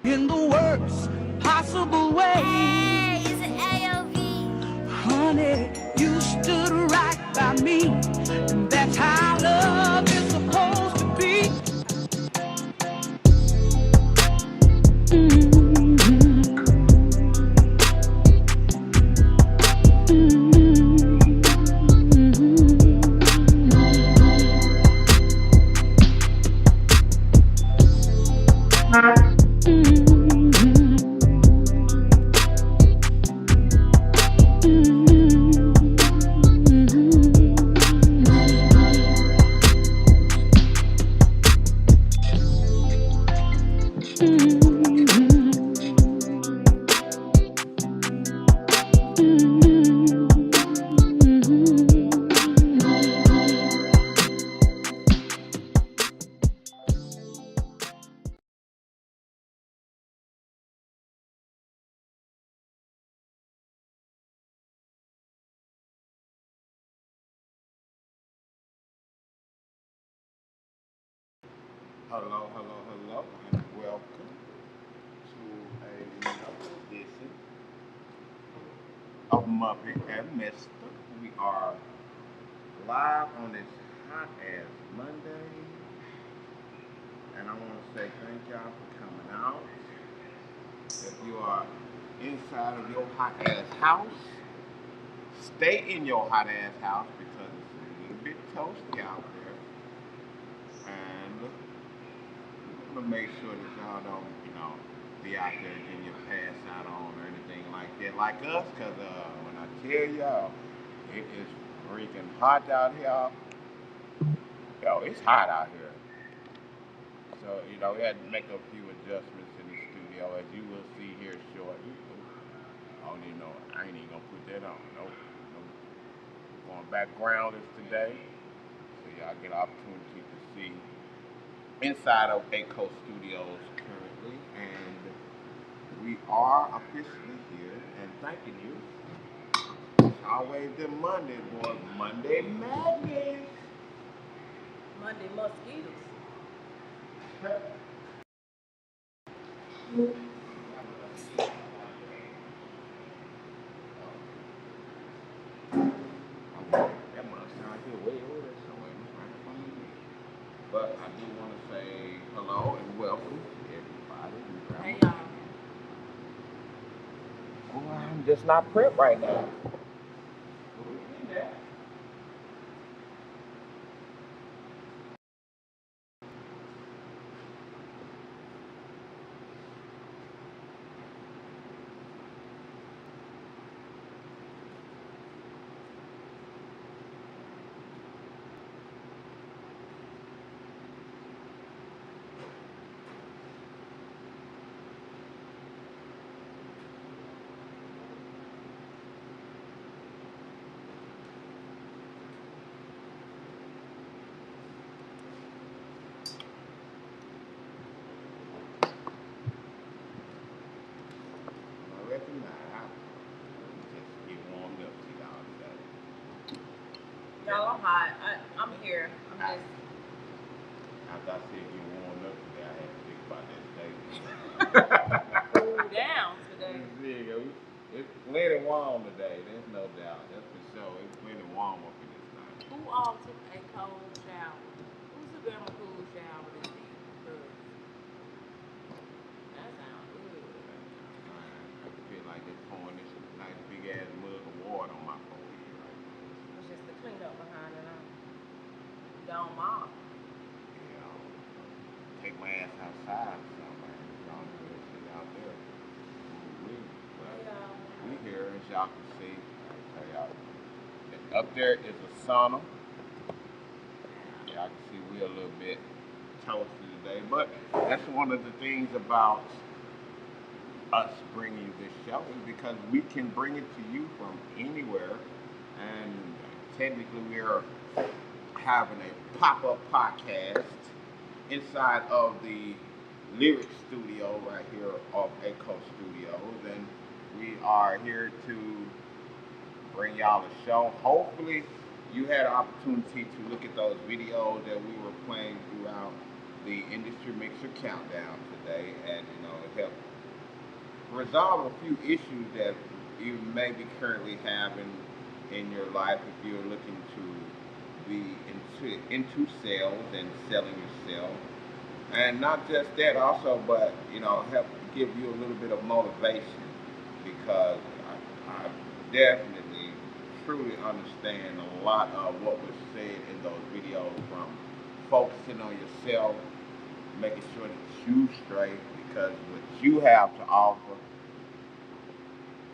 Speaker 2: In the worst possible way.
Speaker 3: Hey, is it AOV?
Speaker 2: Honey, you stood right by me, and that's how love is supposed to be.
Speaker 13: Hello, hello, hello, and welcome to another edition of Muppet and Mister. We are live on this hot ass Monday, and I want to say thank y'all for coming out. If you are inside of your hot ass house, stay in your hot ass house because it's a little bit toasty out there, and to make sure that y'all don't, be out there getting your pass out on or anything like that, like us, because when I tell y'all, it is freaking hot out here. Yo, it's hot out here. So, we had to make a few adjustments in the studio, as you will see here shortly. I don't even know, I ain't even gonna put that on. Nope. Going background is today, so y'all get an opportunity to see inside of Echo Studios currently, and we are officially here and thanking you. It's always the Monday, boy. Monday Madness.
Speaker 14: Monday mosquitoes.
Speaker 13: That must sound here way over there somewhere. It's right up under me. But I do want to say hello and welcome to everybody.
Speaker 14: Hey y'all.
Speaker 13: Oh, I'm just not prepped right now. I reckon now. Just get warmed up to y'all today.
Speaker 14: Y'all, I'm hot. I'm here. I'm just.
Speaker 13: After I said get warmed up today, I had to think about that statement.
Speaker 14: Cool down today.
Speaker 13: It's plenty warm today. There's no doubt. That's for sure. It's plenty warm up in this thing.
Speaker 14: Who all took a cold shower? Who took a cool shower this week? That sounds good.
Speaker 13: I feel like they're pouring this nice big ass mug of water on my forehead right now.
Speaker 14: It's just the cleanup behind it. Gone mom.
Speaker 13: Yeah, take my ass outside or something. Y'all do that shit out there. We here, as y'all can see. Up there is a sauna. Y'all can see we're a little bit toasty today, but that's one of the things about us bringing you this show is because we can bring it to you from anywhere, and technically we are having a pop-up podcast inside of the lyric studio right here of Echo Studios, and we are here to bring y'all a show. Hopefully you had an opportunity to look at those videos that we were playing throughout the Industry Mixer Countdown today, and it helped resolve a few issues that you may be currently having in your life if you're looking to be into sales and selling yourself. And not just that also, but help give you a little bit of motivation, because I definitely truly understand a lot of what was said in those videos, from focusing on yourself, making sure that you straight, because what you have to offer,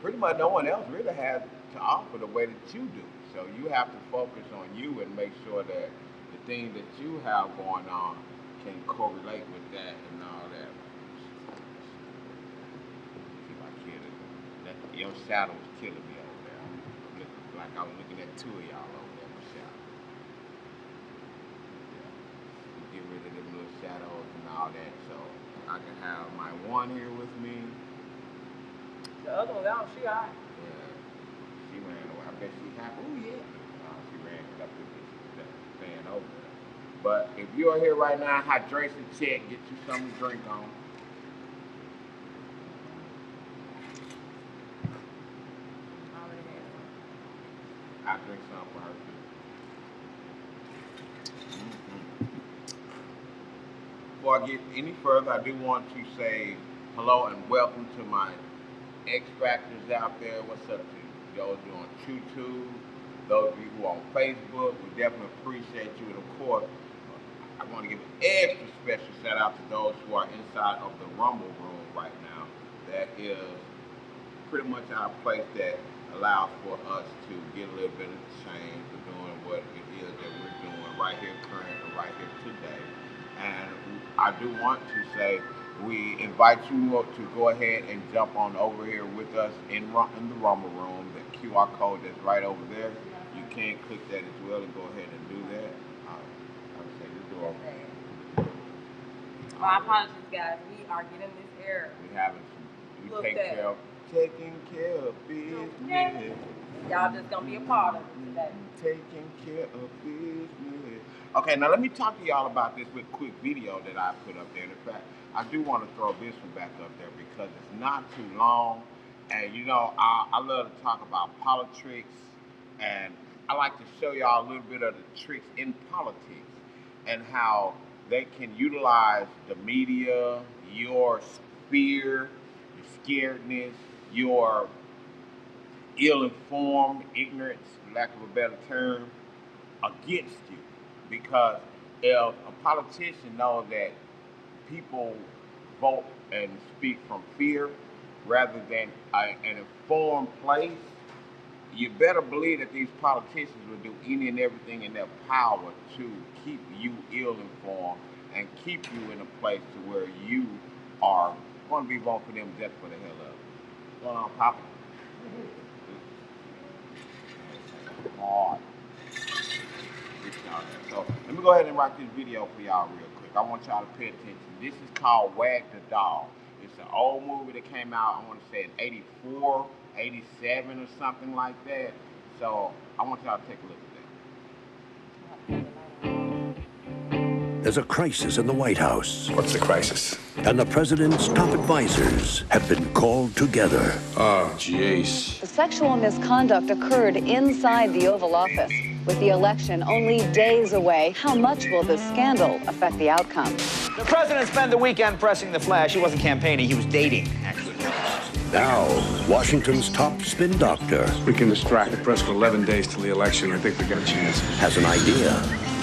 Speaker 13: pretty much no one else really has to offer the way that you do. So you have to focus on you and make sure that the thing that you have going on can correlate with that and all that. See my kid, your shadow was killing me over there. Like I was looking at two of y'all over there in the shadow. Yeah. Get rid of them little shadows and all that, so I can have my one here with me.
Speaker 14: The other one gone. She alright.
Speaker 13: Yeah. She ran away. I bet she happy. Oh yeah. She ran up with this fan over there. But if you're here right now, hydration check, get you something to drink on. I drink some for her too. Before I get any further, I do want to say hello and welcome to my X-Factors out there. What's up to you? Those who are on YouTube, those of you who are on Facebook, we definitely appreciate you. And of course, I want to give an extra special shout out to those who are inside of the Rumble Room right now. That is pretty much our place that allows for us to get a little bit of change for doing what it is that we're doing right here currently, right here today. And I do want to say we invite you to go ahead and jump on over here with us in the Rumble Room. The QR code that's right over there. You can click that as well and go ahead and do that. I would say this door.
Speaker 14: My apologies, guys. We are getting this air.
Speaker 13: We having some. We taking care of business.
Speaker 14: Y'all just gonna be a part of it today.
Speaker 13: Taking care of business. Okay, now let me talk to y'all about this with quick video that I put up there. In fact, I do want to throw this one back up there because it's not too long. And you know, I love to talk about politics, and I like to show y'all a little bit of the tricks in politics and how they can utilize the media, your fear, your scaredness, your ill-informed ignorance, for lack of a better term, against you. Because if a politician knows that people vote and speak from fear rather than an informed place, you better believe that these politicians will do any and everything in their power to keep you ill-informed and keep you in a place to where you are going to be voting for them just for the hell of it. What's going on, Papa? Hard. So let me go ahead and write this video for y'all real quick. I want y'all to pay attention. This is called Wag the Dog. It's an old movie that came out, I want to say in 84, 87 or something like that. So I want y'all to take a look at that.
Speaker 4: There's a crisis in the White House.
Speaker 7: What's the crisis?
Speaker 4: And the president's top advisors have been called together.
Speaker 8: Oh, jeez.
Speaker 5: The sexual misconduct occurred inside the Oval Office. With the election only days away, how much will this scandal affect the outcome?
Speaker 6: The president spent the weekend pressing the flash. He wasn't campaigning, he was dating, actually.
Speaker 4: Now, Washington's top spin doctor
Speaker 7: We can distract the press for 11 days till the election. I think we got a chance.
Speaker 4: has an idea.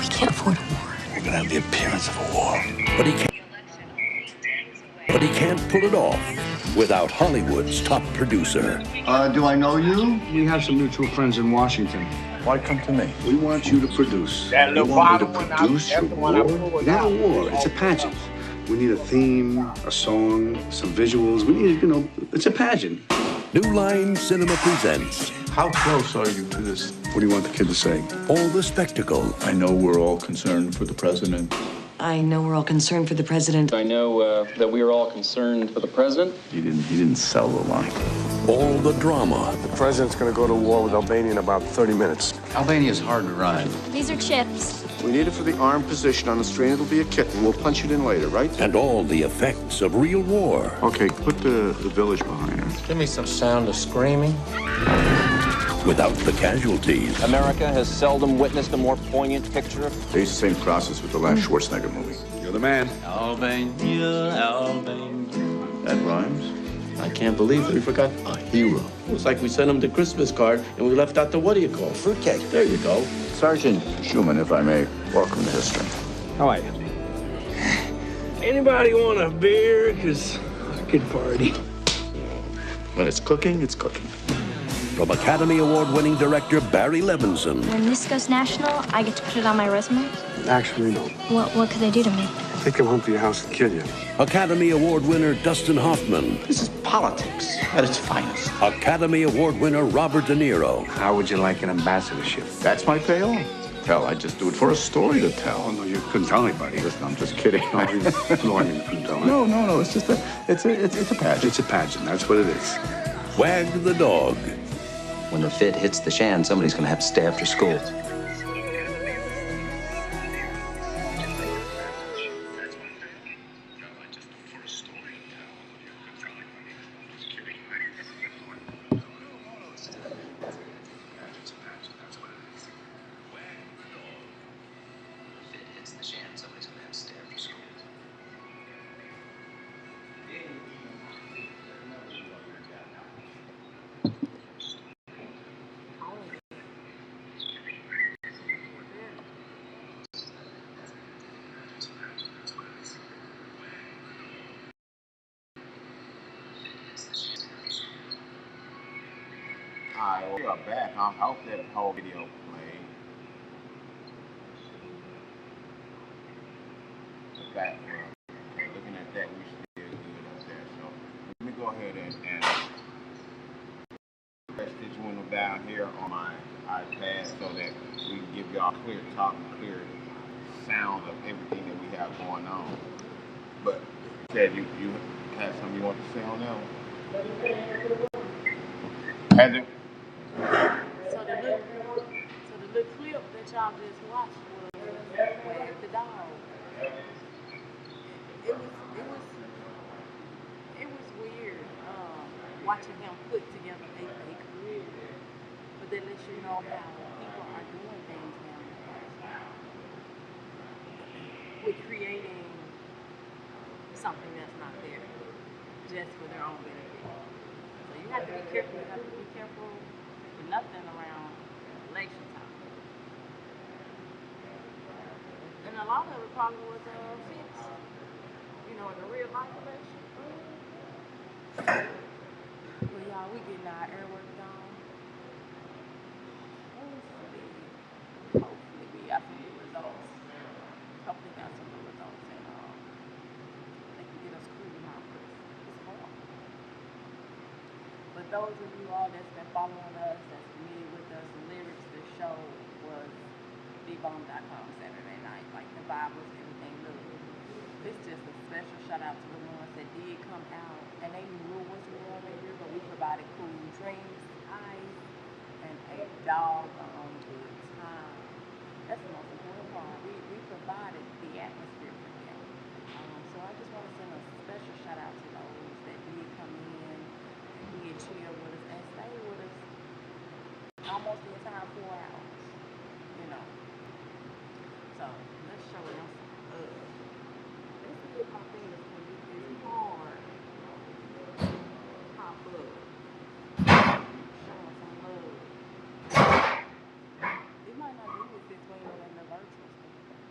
Speaker 10: We can't afford a war.
Speaker 4: We're gonna have the appearance of a war. But he can't pull it off without Hollywood's top producer.
Speaker 8: Do I know you?
Speaker 7: We have some mutual friends in Washington.
Speaker 9: Why come to me?
Speaker 8: We want you to produce.
Speaker 13: That little
Speaker 8: you want me
Speaker 13: bottom
Speaker 8: to
Speaker 13: one,
Speaker 8: produce
Speaker 13: that's
Speaker 8: your
Speaker 13: the one I
Speaker 8: war?
Speaker 13: pulled
Speaker 8: Not
Speaker 13: out.
Speaker 8: a war. It's a pageant.
Speaker 7: We need a theme, a song, some visuals. We need, it's a pageant.
Speaker 4: New Line Cinema presents
Speaker 9: How close are you to this?
Speaker 7: What do you want the kid to say?
Speaker 4: all the spectacle
Speaker 9: I know we're all concerned for the president.
Speaker 10: I know we're all concerned for the president.
Speaker 15: I know that we are all concerned for the president.
Speaker 9: He didn't sell the line.
Speaker 4: all the drama,
Speaker 7: The president's going to go to war with Albania in about 30 minutes.
Speaker 11: Albania's hard to run.
Speaker 3: These are chips.
Speaker 8: We need it for the armed position on the strain. It'll be a kitten. We'll punch it in later, right?
Speaker 4: and all the effects of real war.
Speaker 7: Okay, put the village behind her.
Speaker 15: Give me some sound of screaming.
Speaker 4: Without the casualties.
Speaker 15: America has seldom witnessed a more poignant picture of
Speaker 9: They used the same process with the last Schwarzenegger movie.
Speaker 7: You're the man.
Speaker 9: Albania. That rhymes. I can't believe that we forgot a hero. It was like we sent him the Christmas card and we left out the fruitcake. There you go. Sergeant Schumann, if I may, welcome to history.
Speaker 1: How are you? Anybody want a beer? Because it's a good party.
Speaker 9: When it's cooking, it's cooking.
Speaker 4: From Academy Award-winning director Barry Levinson
Speaker 3: When this goes national, I get to put it on my resume.
Speaker 7: Actually, no.
Speaker 3: What could they do to me?
Speaker 7: They come home to your house and kill you.
Speaker 4: Academy Award winner Dustin Hoffman,
Speaker 9: This is politics at its finest.
Speaker 4: Academy Award winner Robert De Niro,
Speaker 7: How would you like an ambassadorship?
Speaker 9: That's my payoff. Tell, I just do it for a story to tell.
Speaker 7: Oh, no, you couldn't tell anybody.
Speaker 9: Listen, I'm just kidding.
Speaker 7: No, I mean, you couldn't tell anybody.
Speaker 9: No, it's just it's a pageant.
Speaker 7: It's a pageant. That's what it is.
Speaker 4: Wag the Dog,
Speaker 11: When the fit hits the shan, somebody's gonna have to stay after school.
Speaker 13: Alright, well, we are back. I hope that whole video played. The fact looking at that, we still good up there. So let me go ahead and press this window down here on my iPad so that we can give y'all clear talk and clear sound of everything that we have going on. But said you had something you want to say on that one? Heather?
Speaker 14: So the little clip that y'all just watched was wag the dog. It was weird watching him put together a career, but that lets you know how people are doing things now with creating something that's not there just for their own benefit. So you have to be careful. You have to be careful with nothing around election time. And a lot of it probably was fixed, in a real life election. Well, y'all, we getting our air work done. Hopefully we got some good results. Hopefully got some good results and they can get us cruising out because it's hard. But those of you all that's been following us, that's familiar with us, the lyrics, the show was dbomb.com Saturday night. Like the vibe was everything. Look, it's just a special shout out to the ones that did come out and they knew what was going on here, but we provided cool drinks, ice, and a doggone good time. That's the most important part. We provided the atmosphere for them. So I just want to send a special shout out to those that did come in and did chill with us and stay with us almost the entire 4 hours. So let's show them some love. This is what my thing is going to be. It's hard. Hot blood. Show them some love. It might not be with this way in the virtual stuff.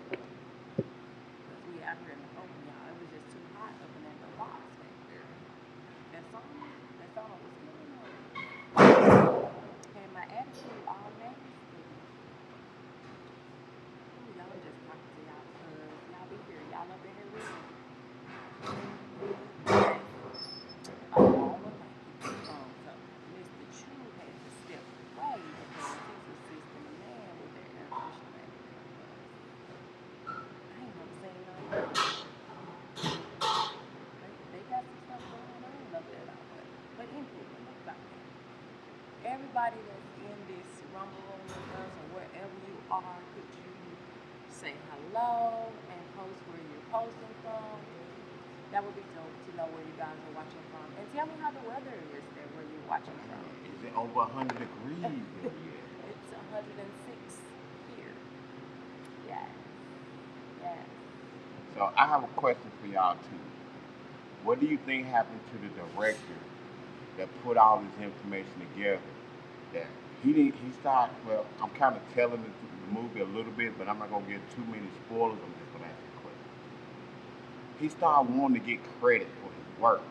Speaker 14: Because we out here in the open, y'all. It was just too hot up in that box back there. That's all was going on. Had my attitude all nasty. Y'all just talking to y'all because y'all be here. Y'all up in here with me. All the like so Mr. Chu had to step away because he's assisting a man with their air conditioner. I ain't never seen no they got some stuff going on up there though. But anyway, about that. Everybody that's in this rumble room with us or wherever you are, could you say hello and post where you're posting from? That would be dope to know where you guys are watching from. And tell me how the weather is there where you're watching from.
Speaker 13: Is it over 100 degrees?
Speaker 14: It's 106 here. Yes. Yes.
Speaker 13: So I have a question for y'all too. What do you think happened to the director that put all this information together? That he started, well, I'm kind of telling the movie a little bit, but I'm not gonna give too many spoilers. I'm just gonna ask you a question. He started wanting to get credit for his work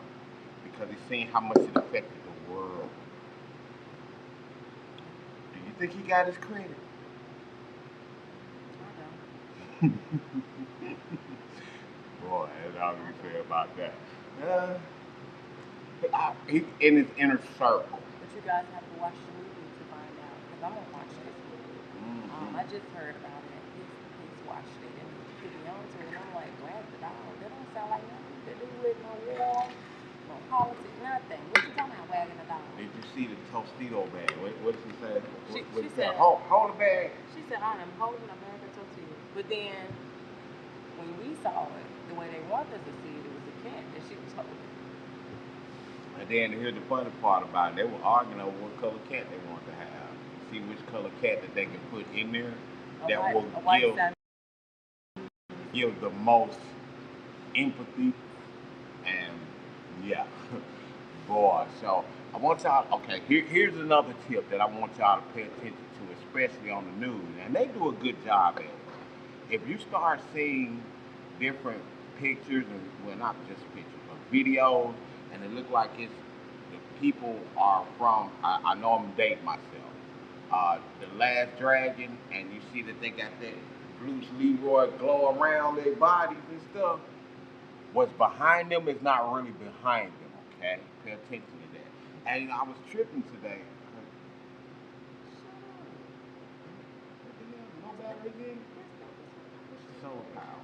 Speaker 13: because he's seen how much it affected the world. Do you think he got his credit?
Speaker 14: I don't.
Speaker 13: Boy, that's all we say about that. He's in his inner circle.
Speaker 14: But you guys have to watch the movie to find out, because I'm gonna watch this movie. I just heard about it. He's watched it and he's pretty onto it. And I'm like, grab the dog. That don't sound like nothing to do with no war, no politics, nothing. What you talking about, wagging the dog?
Speaker 13: Did you see the Tostito bag? What did she say?
Speaker 14: She said,
Speaker 13: hold the bag.
Speaker 14: She said, I am holding a bag of tortillas. But then, when we saw it, the way they wanted us to see it, it was a cat that she was holding.
Speaker 13: And then here's the funny part about it. They were arguing over what color cat they wanted to have. See which color cat that they can put in there that will give the most empathy. And yeah, boy. So I want y'all, okay, here's another tip that I want y'all to pay attention to, especially on the news. And they do a good job at it. If you start seeing different pictures, and well, not just pictures, but videos, and it look like it's the people are from, I know I'm dating myself, The Last Dragon, and you see that they got that Bruce Leroy glow around their bodies and stuff. What's behind them is not really behind them, okay? Pay attention to that. And I was tripping today. No batteries in? Solar power.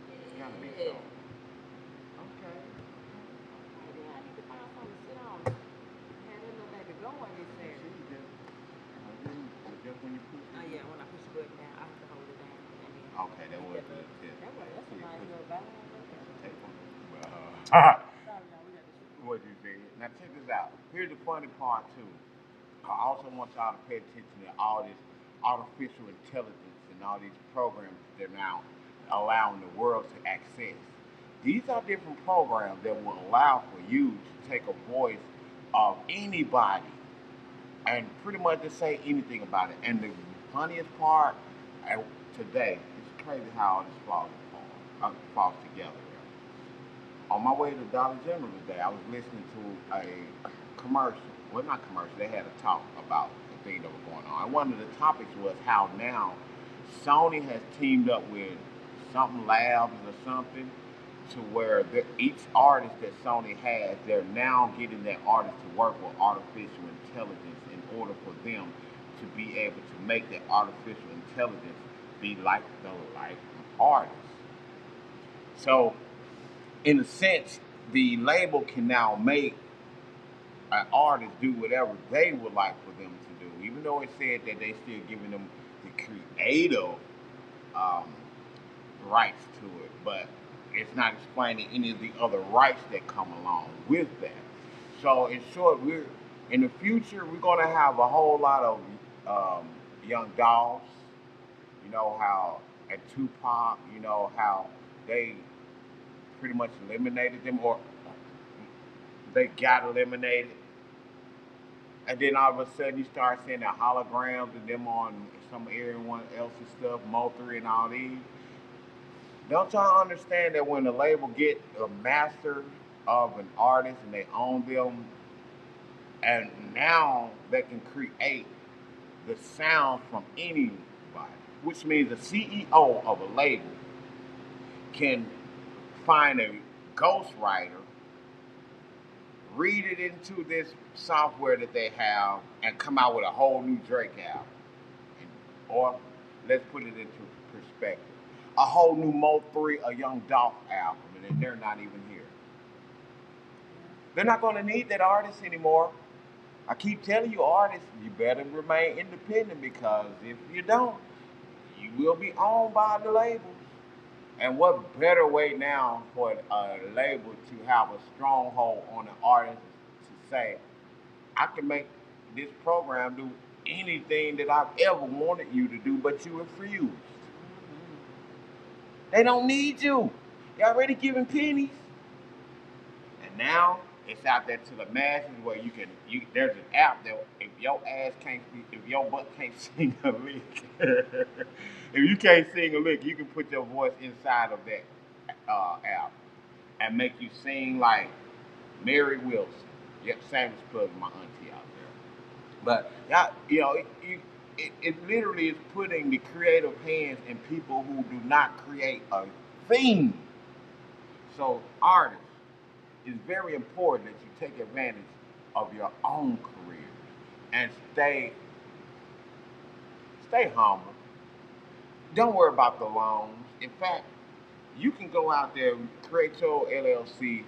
Speaker 13: It's gotta be solar. Okay.
Speaker 14: Maybe I need to find something to sit on. Had that little baby going this there.
Speaker 13: Just when you push it.
Speaker 14: Oh yeah, when I push the button down, I have to hold it down. And
Speaker 13: Okay, that was the tip.
Speaker 14: That's a nice little vibe.
Speaker 13: What you say? Now check this out. Here's the funny part too. I also want y'all to pay attention to all this artificial intelligence and all these programs that they're now allowing the world to access. These are different programs that will allow for you to take a voice of anybody and pretty much just say anything about it. And the funniest part today, it's crazy how all this falls together. On my way to Dollar General today, I was listening to a commercial. Well, not commercial. They had a talk about the thing that was going on. And one of the topics was how now Sony has teamed up with something labs or something to where each artist that Sony has, they're now getting that artist to work with artificial intelligence in order for them to be able to make that artificial intelligence be like the life of artists. So, in a sense, the label can now make an artist do whatever they would like for them to do, even though it said that they still giving them the creative rights to it, but it's not explaining any of the other rights that come along with that. So in short, in the future we're gonna have a whole lot of young dolls. You know how at Tupac, you know how they pretty much eliminated them, or they got eliminated, and then all of a sudden you start seeing the holograms of them on some everyone else's stuff, Moultrie and all these. Don't y'all understand that when the label get a master of an artist and they own them, and now they can create the sound from anybody, which means the CEO of a label can find a ghostwriter, read it into this software that they have, and come out with a whole new Drake album. Or let's put it into perspective. A whole new Mo 3, a Young Dolph album, and they're not even here. They're not going to need that artist anymore. I keep telling you, artists, you better remain independent, because if you don't, you will be owned by the labels. And what better way now for a label to have a stronghold on an artist to say, I can make this program do anything that I've ever wanted you to do, but you refused. They don't need you. They're already giving pennies. And now it's out there to the masses where there's an app that if your butt can't sing a lick, if you can't sing a lick, you can put your voice inside of that app and make you sing like Mary Wilson. Yep, same as plugging my auntie out there. But it literally is putting the creative hands in people who do not create a thing. So artists, it's very important that you take advantage of your own career and stay humble. Don't worry about the loans. In fact, you can go out there, create your LLC,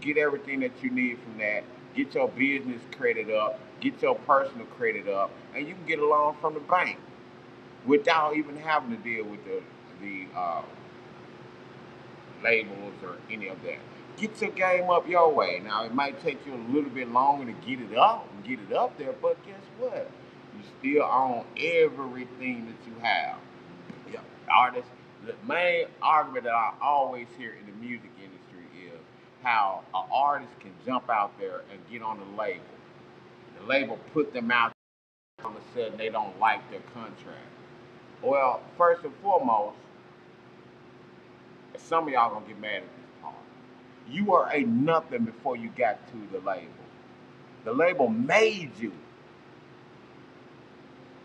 Speaker 13: get everything that you need from that, get your business credit up, get your personal credit up, and you can get a loan from the bank without even having to deal with the labels or any of that. Get your game up your way. Now, it might take you a little bit longer to get it up there, but guess what? You still own everything that you have. Yeah, artists. The main argument that I always hear in the music industry is how an artist can jump out there and get on the label. The label put them out there, all of a sudden they don't like their contract. Well, first and foremost, some of y'all gonna get mad at this part. You are a nothing before you got to the label. The label made you.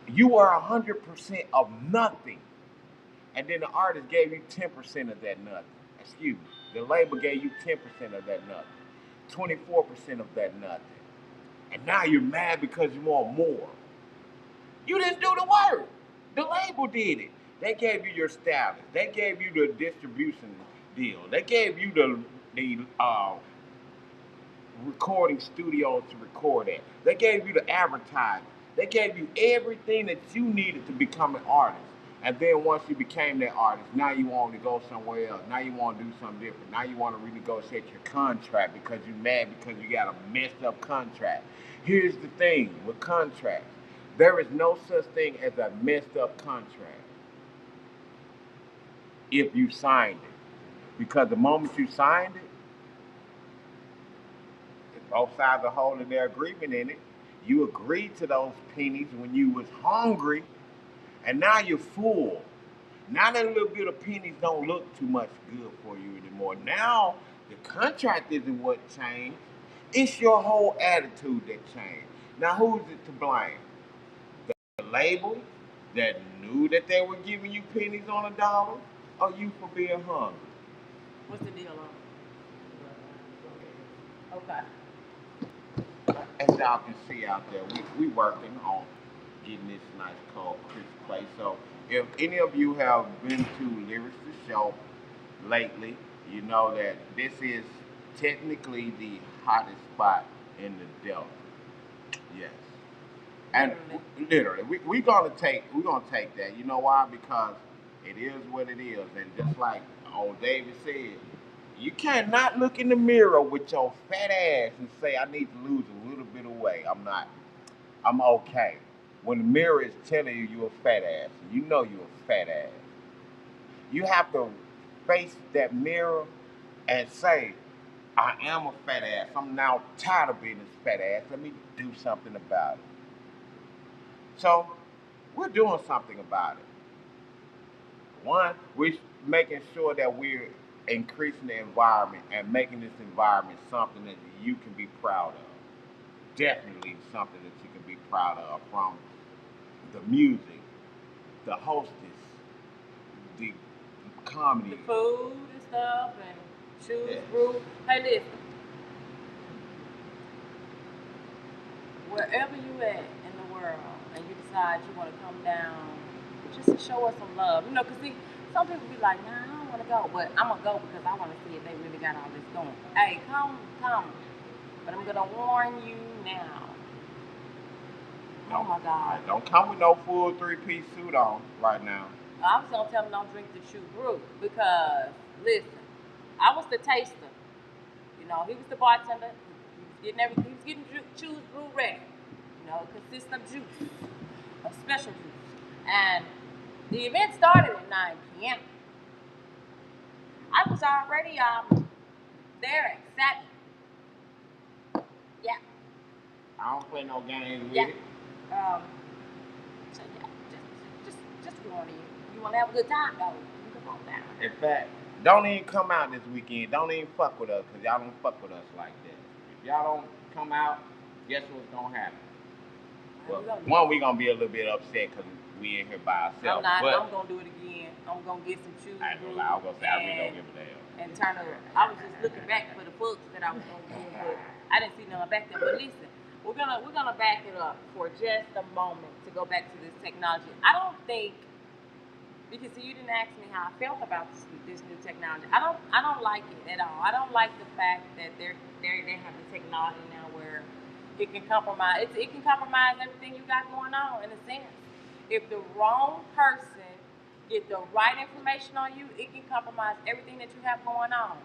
Speaker 13: You are 100% of nothing. And then the artist gave you 10% of that nothing. Excuse me. The label gave you 10% of that nothing. 24% of that nothing. And now you're mad because you want more. You didn't do the work. The label did it. They gave you your stylist. They gave you the distribution deal. They gave you the recording studio to record at. They gave you the advertising. They gave you everything that you needed to become an artist. And then once you became that artist, now you want to go somewhere else. Now you want to do something different. Now you want to renegotiate your contract because you're mad because you got a messed up contract. Here's the thing with contracts. There is no such thing as a messed up contract if you signed it. Because the moment you signed it, both sides are holding their agreement in it. You agreed to those pennies when you was hungry, and now you're full. Now that little bit of pennies don't look too much good for you anymore. Now the contract isn't what changed. It's your whole attitude that changed. Now who's it to blame? The label that knew that they were giving you pennies on a dollar, or you for being hungry?
Speaker 14: What's the deal on? Okay.
Speaker 13: As y'all can see out there, we working on getting this nice cold crisp play. So if any of you have been to Lyrics the Show lately, you know that this is technically the hottest spot in the Delta. Yes. And literally, we're gonna take that. You know why? Because it is what it is. And just like old David said, you cannot look in the mirror with your fat ass and say, I need to lose a little bit of weight. I'm okay. When the mirror is telling you you're a fat ass, you know you're a fat ass. You have to face that mirror and say, I am a fat ass. I'm now tired of being this fat ass. Let me do something about it. So, we're doing something about it. One, we're making sure that we're increasing the environment and making this environment something that you can be proud of. Definitely something that you can be proud of, from the music, the hostess, the comedy.
Speaker 14: The food and stuff, and shoes, brew. Hey, listen. Wherever you at in the world and you decide you want to come down just to show us some love. You know, because see, some people be like, nah, I don't want to go. But I'm going to go because I want to see if they really got all this going. Hey, come. But I'm going to warn you now. Oh, my God.
Speaker 13: Don't come with no full three-piece suit on right now.
Speaker 14: I was going to tell them don't drink the Chew Brew because, listen, I was the taster. You know, he was the bartender. He was getting everything. He was getting Chew's Brew ready. You know, it consists of juice, of special juice. And the event started at 9 p.m. I was already there at 7. Yeah.
Speaker 13: I don't play no games with it.
Speaker 14: So yeah, just warning you. You want to have a good time, though? You come on down.
Speaker 13: In fact, don't even come out this weekend. Don't even fuck with us, because y'all don't fuck with us like that. If y'all don't come out, guess what's going to happen? Well, one, we're going to be a little bit upset because we in here by ourselves.
Speaker 14: I'm not. I'm going to do it again. I'm going to get some shoes.
Speaker 13: I ain't going to lie. I was going to say, I really don't give a damn.
Speaker 14: And turn over. I was just looking back for the books that I was going to do, but I didn't see none back there. But listen, we're gonna back it up for just a moment to go back to this technology. I don't think, because you didn't ask me how I felt about this new technology. I don't like it at all. I don't like the fact that they have the technology now where it can compromise. It can compromise everything you got going on in a sense. If the wrong person get the right information on you, it can compromise everything that you have going on.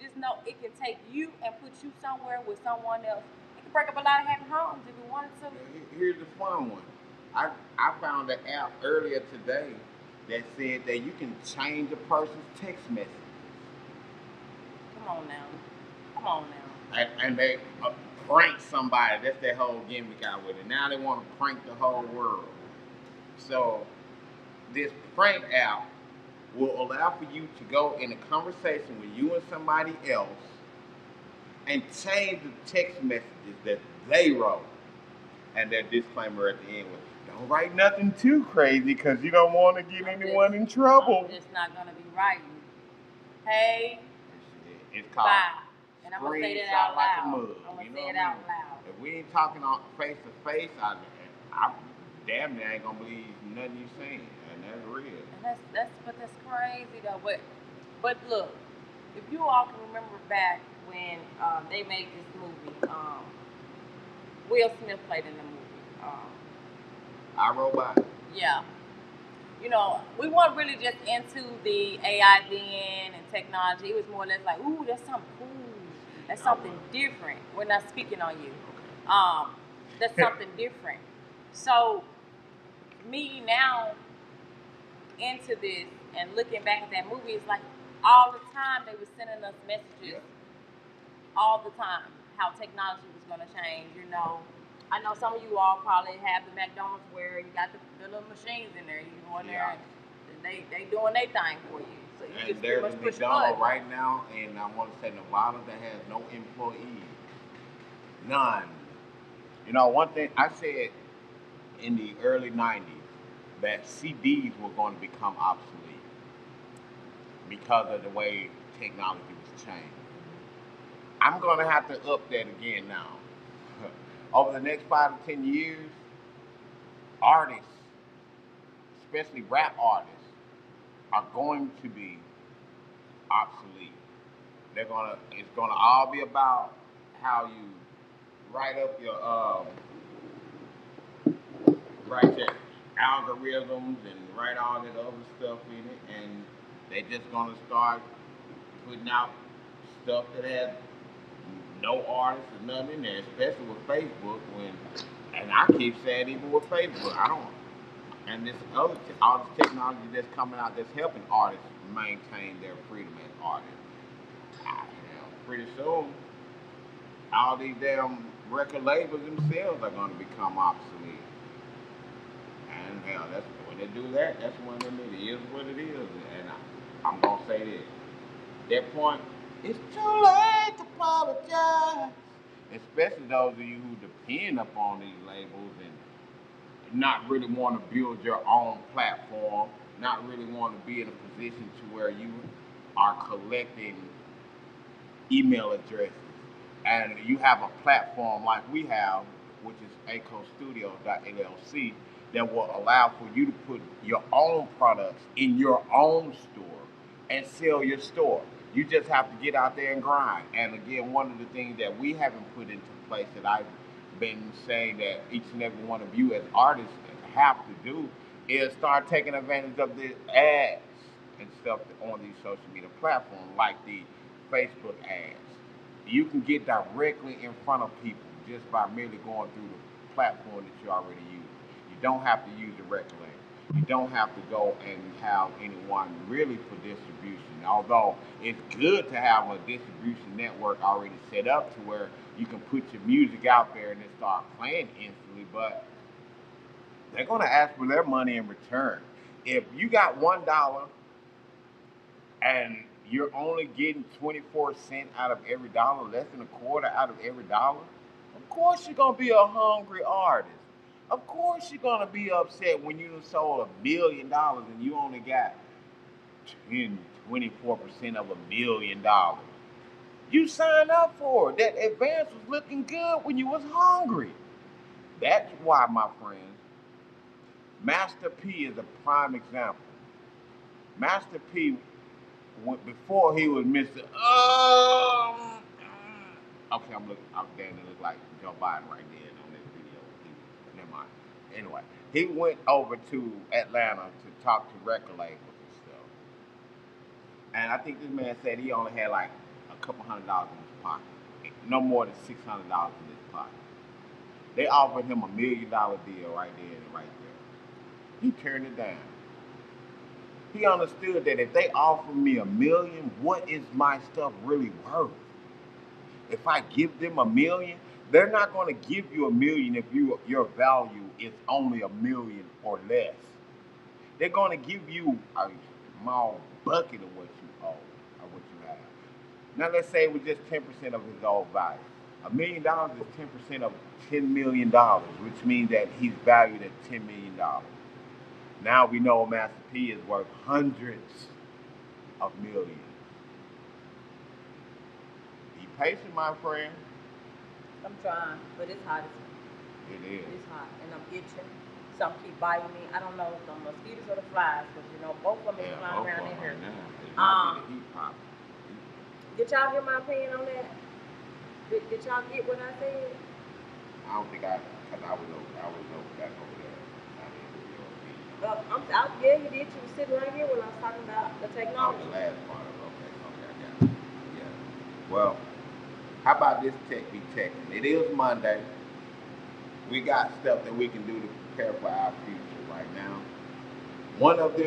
Speaker 14: Just know it can take you and put you somewhere with someone else. It can break up a lot of happy homes if you wanted to.
Speaker 13: Here's the fun one. I found an app earlier today that said that you can change a person's text message.
Speaker 14: Come on now.
Speaker 13: And they prank somebody. That's their whole gimmick out with it. Now they want to prank the whole world. So this prank app will allow for you to go in a conversation with you and somebody else and change the text messages that they wrote. And their disclaimer at the end was, don't write nothing too crazy because you don't want to get anyone in trouble.
Speaker 14: I'm just not going to be writing. Hey,
Speaker 13: it's called
Speaker 14: bye. And I'm going to say that out
Speaker 13: like
Speaker 14: loud.
Speaker 13: a mug.
Speaker 14: I'm going to say it out loud.
Speaker 13: If we ain't talking on face to face, I damn near ain't going to believe nothing you saying. And that's real.
Speaker 14: And that's crazy though. But look, if you all can remember back when they made this movie, Will Smith played in the movie.
Speaker 13: I Robot.
Speaker 14: Yeah. You know, we weren't really just into the AI then and technology. It was more or less like, ooh, that's something cool. That's something different. We're not speaking on you. That's something different. So, me now into this and looking back at that movie, it's like all the time they were sending us messages. All the time, how technology was going to change. You know, I know some of you all probably have the McDonald's where you got the little machines in there. You go in there and they doing their thing for you. So you
Speaker 13: And
Speaker 14: just
Speaker 13: there's
Speaker 14: pretty
Speaker 13: a
Speaker 14: much push a
Speaker 13: McDonald's
Speaker 14: button.
Speaker 13: right now, and I want to say Nevada that has no employees. None. You know, one thing I said in the early 90s that CDs were going to become obsolete because of the way technology was changing. I'm going to have to up that again now. Over the next 5 to 10 years, artists, especially rap artists, are going to be obsolete. It's gonna all be about how you write up your write your algorithms and write all that other stuff in it, and they just gonna start putting out stuff that has no artists or nothing in there, especially with Facebook. And I keep saying even with Facebook, and this other all this technology that's coming out that's helping artists maintain their freedom as artists. Pretty soon, all these damn record labels themselves are going to become obsolete. And hell, that's when they do that. That's when it is what it is. And I'm gonna say this: at that point, it's too late to apologize. Especially those of you who depend upon these labels and not really want to build your own platform, not really want to be in a position to where you are collecting email addresses, and you have a platform like we have, which is acostudio.llc, that will allow for you to put your own products in your own store and sell your store. You just have to get out there and grind. And again, one of the things that we haven't put into place that I've been saying that each and every one of you as artists have to do is start taking advantage of the ads and stuff on these social media platforms, like the Facebook ads. You can get directly in front of people just by merely going through the platform that you already use. You don't have to use a record label. You don't have to go and have anyone really for distribution. Although it's good to have a distribution network already set up to where you can put your music out there and then start playing instantly, but they're going to ask for their money in return. If you got $1 and you're only getting 24 cents out of every dollar, less than a quarter out of every dollar, of course you're going to be a hungry artist. Of course you're going to be upset when you sold $1 million and you only got 24% of $1 million. You signed up for it. That advance was looking good when you was hungry. That's why, my friends, Master P is a prime example. Master P, before he was Mr. Okay, I'm damn it look like Joe Biden right there on this video. Never mind. Anyway, he went over to Atlanta to talk to record labels and stuff. And I think this man said he only had like a couple $100 in his pocket. No more than $600 in his pocket. They offered him $1 million deal right there and right there. He turned it down. He understood that if they offer me $1 million, what is my stuff really worth? If I give them $1 million, they're not going to give you $1 million if your value is only $1 million or less. They're going to give you a small bucket of what you owe or what you have. Now let's say it was just 10% of his old value. $1 million is 10% of $10 million, which means that he's valued at $10 million. Now we know Master P is worth hundreds of millions. Be patient, my friend.
Speaker 14: I'm trying, but it's hot.
Speaker 13: It is.
Speaker 14: It's hot, and I'm itching. Some keep biting me. I don't know if the mosquitoes or the flies, but you know, both of them is flying around in here.
Speaker 13: It might be the heat pop.
Speaker 14: Did y'all hear my opinion on that? Did y'all get what I said?
Speaker 13: I don't think because I was back over there.
Speaker 14: Yeah, you did. You were sitting right here when I was talking about the technology.
Speaker 13: Oh, the last part of it. Okay, I got it. Yeah. Well, how about this tech be teching? It is Monday. We got stuff that we can do to prepare for our future right now. One of them